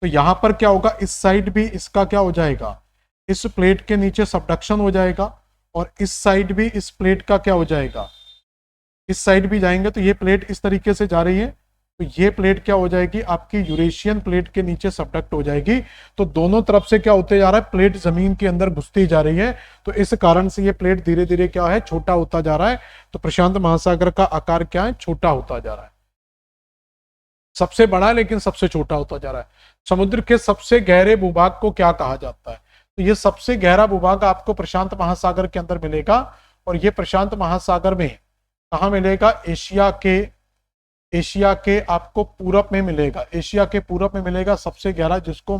तो यहां पर क्या होगा, इस साइड भी इसका क्या हो जाएगा, इस प्लेट के नीचे सबडक्शन हो जाएगा, और इस साइड भी इस प्लेट का क्या हो जाएगा, इस साइड भी जाएंगे। तो ये प्लेट इस तरीके से जा रही है, तो ये प्लेट क्या हो जाएगी, आपकी यूरेशियन प्लेट के नीचे सबडक्ट हो जाएगी। तो दोनों तरफ से क्या होते जा रहा है, प्लेट जमीन के अंदर घुसती जा रही है, तो इस कारण से ये प्लेट धीरे धीरे क्या है, छोटा होता जा रहा है। तो प्रशांत महासागर का आकार क्या है, छोटा होता जा रहा है, सबसे बड़ा है लेकिन सबसे छोटा होता जा रहा है। समुद्र के सबसे गहरे भूभाग को क्या कहा जाता है, तो ये सबसे गहरा भूभाग आपको प्रशांत महासागर के अंदर मिलेगा, और ये प्रशांत महासागर में कहाँ मिलेगा, एशिया के आपको पूरब में मिलेगा, एशिया के पूरब में मिलेगा सबसे गहरा, जिसको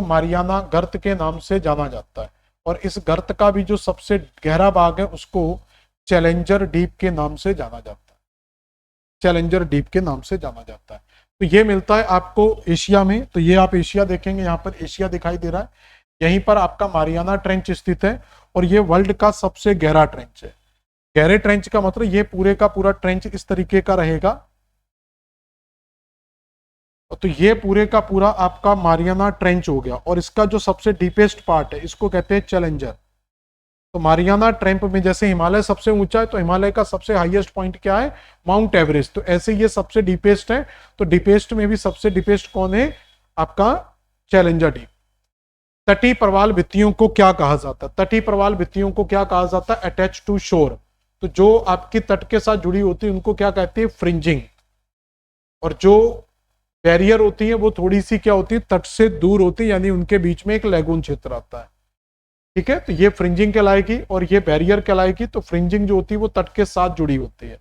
मारियाना गर्त के नाम से जाना जाता है। और इस गर्त का भी जो सबसे गहरा भाग है उसको चैलेंजर डीप के नाम से जाना जाता है, चैलेंजर डीप के नाम से जाना जाता है। तो ये मिलता है आपको एशिया में। तो ये आप एशिया देखेंगे, यहाँ पर एशिया दिखाई दे रहा है, यहीं पर आपका मारियाना ट्रेंच स्थित है, और ये वर्ल्ड का सबसे गहरा ट्रेंच है। गहरे ट्रेंच का मतलब ये पूरे का पूरा ट्रेंच इस तरीके का रहेगा, तो ये पूरे का पूरा आपका मारियाना ट्रेंच हो गया। और इसका जो सबसे डीपेस्ट पार्ट है, इसको कहते हैं चैलेंजर। तो मारियाना ट्रेंच में जैसे हिमालय सबसे ऊंचा है, तो हिमालय का सबसे हाईएस्ट पॉइंट क्या है, माउंट एवरेस्ट। तो ऐसे ये सबसे डीपेस्ट है, तो डीपेस्ट में भी सबसे डीपेस्ट कौन है, आपका चैलेंजर डीप। तटीय प्रवाल भित्तियों को क्या कहा जाता है, तटीय प्रवाल भित्तियों को क्या कहा जाता है, अटैच टू शोर। तो जो आपकी तट के साथ जुड़ी होती है उनको क्या कहते हैं, फ्रिंजिंग। और जो बैरियर होती है वो थोड़ी सी क्या होती है, तट से दूर होती है, यानी उनके बीच में एक लैगून क्षेत्र आता है, ठीक है। तो ये फ्रिंजिंग कहलाएगी और ये बैरियर कहलाएगी। तो फ्रिंजिंग जो होती है वो तट के साथ जुड़ी होती है।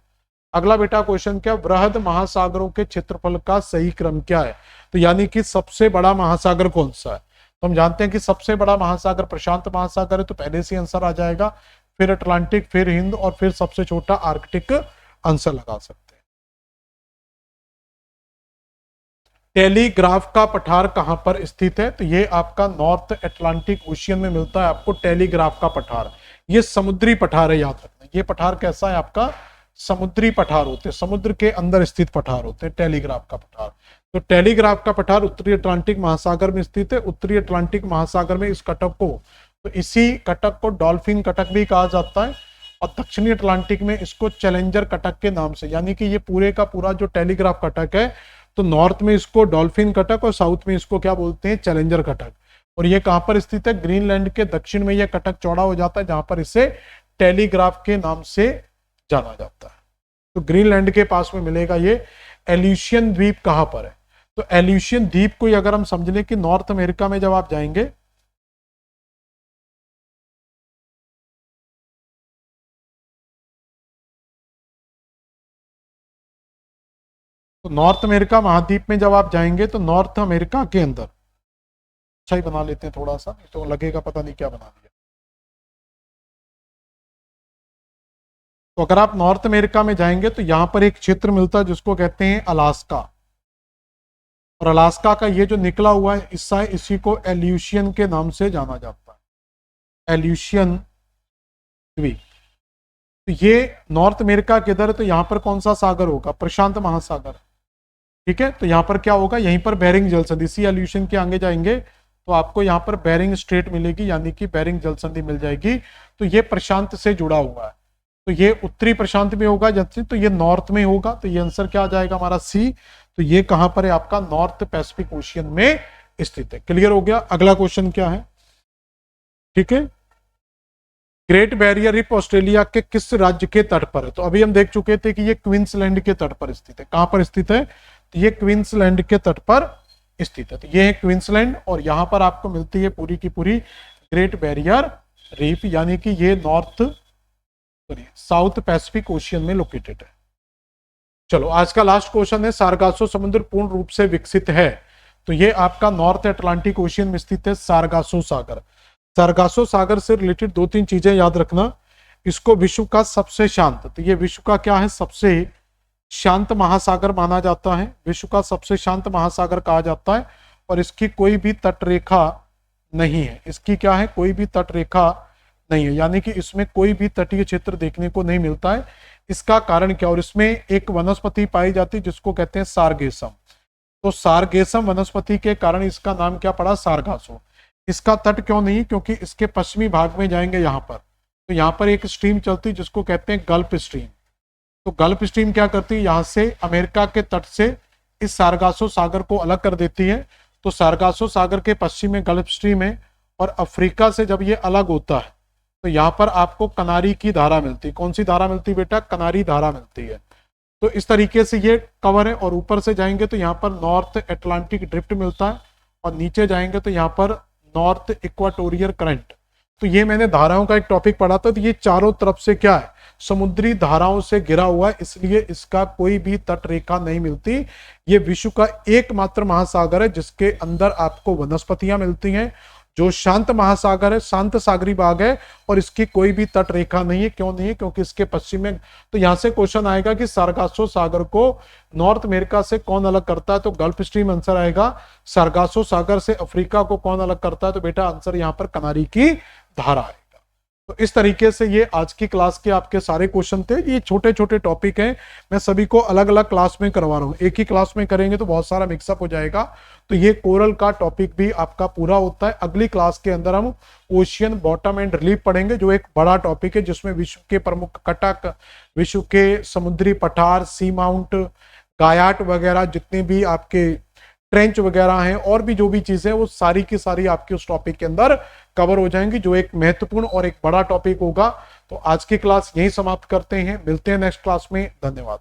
अगला बेटा क्वेश्चन क्या, बृहद महासागरों के क्षेत्रफल का सही क्रम क्या है, तो यानी कि सबसे बड़ा महासागर कौन सा है, तो हम जानते हैं कि सबसे बड़ा महासागर प्रशांत महासागर है, तो पहले से आंसर आ जाएगा, फिर अटलांटिक, फिर हिंद, और फिर सबसे छोटा आर्कटिक आंसर लगा सकते हैं। टेलीग्राफ का पठार कहां पर स्थित है? तो ये आपका नॉर्थ अटलांटिक ओशियन में मिलता है आपको टेलीग्राफ का पठार। ये समुद्री पठार है, याद रखना। ये पठार कैसा है आपका? समुद्री पठार होते हैं, समुद्र के अंदर स्थित पठार होते हैं टेलीग्राफ का पठार। तो टेलीग्राफ का पठार उत्तरी अटलांटिक महासागर में स्थित है। उत्तरी अटलांटिक महासागर में इस कटक को, तो इसी कटक को डॉल्फिन कटक भी कहा जाता है, और दक्षिणी अटलांटिक में इसको चैलेंजर कटक के नाम से, यानी कि ये पूरे का पूरा जो टेलीग्राफ कटक है, तो नॉर्थ में इसको डॉल्फिन कटक और साउथ में इसको क्या बोलते हैं? चैलेंजर कटक। और ये कहां पर स्थित है? ग्रीनलैंड के दक्षिण में यह कटक चौड़ा हो जाता है, जहां पर इसे टेलीग्राफ के नाम से जाना जाता है। तो ग्रीनलैंड के पास में मिलेगा ये। एल्यूशियन द्वीप कहां पर है? तो एल्यूशियन द्वीप को अगर हम समझ लें कि नॉर्थ अमेरिका में जब आप जाएंगे, तो नॉर्थ अमेरिका महाद्वीप में जब आप जाएंगे, तो नॉर्थ अमेरिका के अंदर, अच्छा ही बना लेते हैं थोड़ा सा, तो लगेगा पता नहीं क्या बना दिया। तो अगर आप नॉर्थ अमेरिका में जाएंगे तो यहां पर एक क्षेत्र मिलता है जिसको कहते हैं अलास्का, और अलास्का का ये जो निकला हुआ है हिस्सा है, इसी को एल्यूशियन के नाम से जाना जाता है, एल्यूशियन द्वीप। तो ये नॉर्थ अमेरिका के इधर, तो यहां पर कौन सा सागर होगा? प्रशांत महासागर। ठीक है, तो यहां पर क्या होगा? यहीं पर बेरिंग जल संधि, इसी एल्यूशियन के आगे जाएंगे तो आपको यहां पर बेरिंग स्ट्रेट मिलेगी, यानी कि बेरिंग जल संधि मिल जाएगी। तो ये प्रशांत से जुड़ा हुआ है, तो ये उत्तरी प्रशांत में होगा, जैसे तो ये नॉर्थ में होगा। तो ये आंसर क्या आ जाएगा हमारा? सी। तो ये कहां पर है आपका? नॉर्थ पैसिफिक ओशियन में स्थित है। क्लियर हो गया? अगला क्वेश्चन क्या है? ठीक है, ग्रेट बैरियर रीफ ऑस्ट्रेलिया के किस राज्य के तट पर है? तो अभी हम देख चुके थे कि ये क्वींसलैंड के तट पर स्थित है। कहां पर स्थित है? तो ये क्वींसलैंड के तट पर स्थित है। तो ये है क्वींसलैंड, और यहां पर आपको मिलती है पूरी की पूरी ग्रेट बैरियर रीफ, यानी कि ये साउथ पैसिफिक ओशियन में लोकेटेड है। चलो आज का लास्ट क्वेश्चन है, सारगासो समुद्र पूर्ण रूप से विकसित है? तो ये आपका नॉर्थ अटलांटिक ओशियन में स्थित है सारगासो सागर। सारगासो सागर से रिलेटेड दो तीन चीजें याद रखना। इसको विश्व का सबसे शांत, तो ये विश्व का क्या है? सबसे शांत महासागर माना जाता है, विश्व का सबसे शांत महासागर कहा जाता है। और इसकी कोई भी तट रेखा नहीं है, इसकी क्या है? कोई भी तट रेखा नहीं है, यानी कि इसमें कोई भी तटीय क्षेत्र देखने को नहीं मिलता है। इसका कारण क्या? और इसमें एक वनस्पति पाई जाती है जिसको कहते हैं सारगेसम। तो सारगेसम वनस्पति के कारण इसका नाम क्या पड़ा? सारगासो। इसका तट क्यों नहीं? क्योंकि इसके पश्चिमी भाग में जाएंगे यहां पर, तो यहां पर एक स्ट्रीम चलती है जिसको कहते हैं गल्फ स्ट्रीम। तो गल्फ स्ट्रीम क्या करती है? यहां से अमेरिका के तट से इस सारगासो सागर को अलग कर देती है। तो सारगासो सागर के पश्चिम में गल्फ स्ट्रीम है, और अफ्रीका से जब ये अलग होता है तो यहाँ पर आपको कनारी की धारा मिलती है। कौन सी धारा मिलती है बेटा? कनारी धारा मिलती है। तो इस तरीके से ये कवर है, और ऊपर से जाएंगे तो यहाँ पर नॉर्थ अटलांटिक ड्रिफ्ट मिलता है, और नीचे जाएंगे तो यहाँ पर नॉर्थ इक्वाटोरियल करंट। तो ये मैंने धाराओं का एक टॉपिक पढ़ा था। तो ये चारों तरफ से क्या है? समुद्री धाराओं से घिरा हुआ है, इसलिए इसका कोई भी तट रेखा नहीं मिलती। ये विश्व का एकमात्र महासागर है जिसके अंदर आपको वनस्पतियां मिलती हैं, जो शांत महासागर है, शांत सागरी भाग है, और इसकी कोई भी तट रेखा नहीं है। क्यों नहीं है? क्योंकि इसके पश्चिम में, तो यहां से क्वेश्चन आएगा कि सारगासो सागर को नॉर्थ अमेरिका से कौन अलग करता है? तो गल्फ स्ट्रीम आंसर आएगा। सारगासो सागर से अफ्रीका को कौन अलग करता है? तो बेटा आंसर यहां पर कनारी की धारा आएगा। तो इस तरीके से ये आज की क्लास के आपके सारे क्वेश्चन थे। ये छोटे छोटे टॉपिक हैं, मैं सभी को अलग अलग क्लास में करवा रहा हूँ। एक ही क्लास में करेंगे तो बहुत सारा मिक्सअप हो जाएगा। तो ये कोरल का टॉपिक भी आपका पूरा होता है। अगली क्लास के अंदर हम ओशियन बॉटम एंड रिलीफ पढ़ेंगे, जो एक बड़ा टॉपिक है जिसमें विश्व के प्रमुख कटक, विश्व के समुद्री पठार, सी माउंट, गायाट वगैरह, जितने भी आपके ट्रेंच वगैरह हैं, और भी जो भी चीजें, वो सारी की सारी आपके उस टॉपिक के अंदर कवर हो जाएंगी, जो एक महत्वपूर्ण और एक बड़ा टॉपिक होगा। तो आज की क्लास यहीं समाप्त करते हैं, मिलते हैं नेक्स्ट क्लास में। धन्यवाद।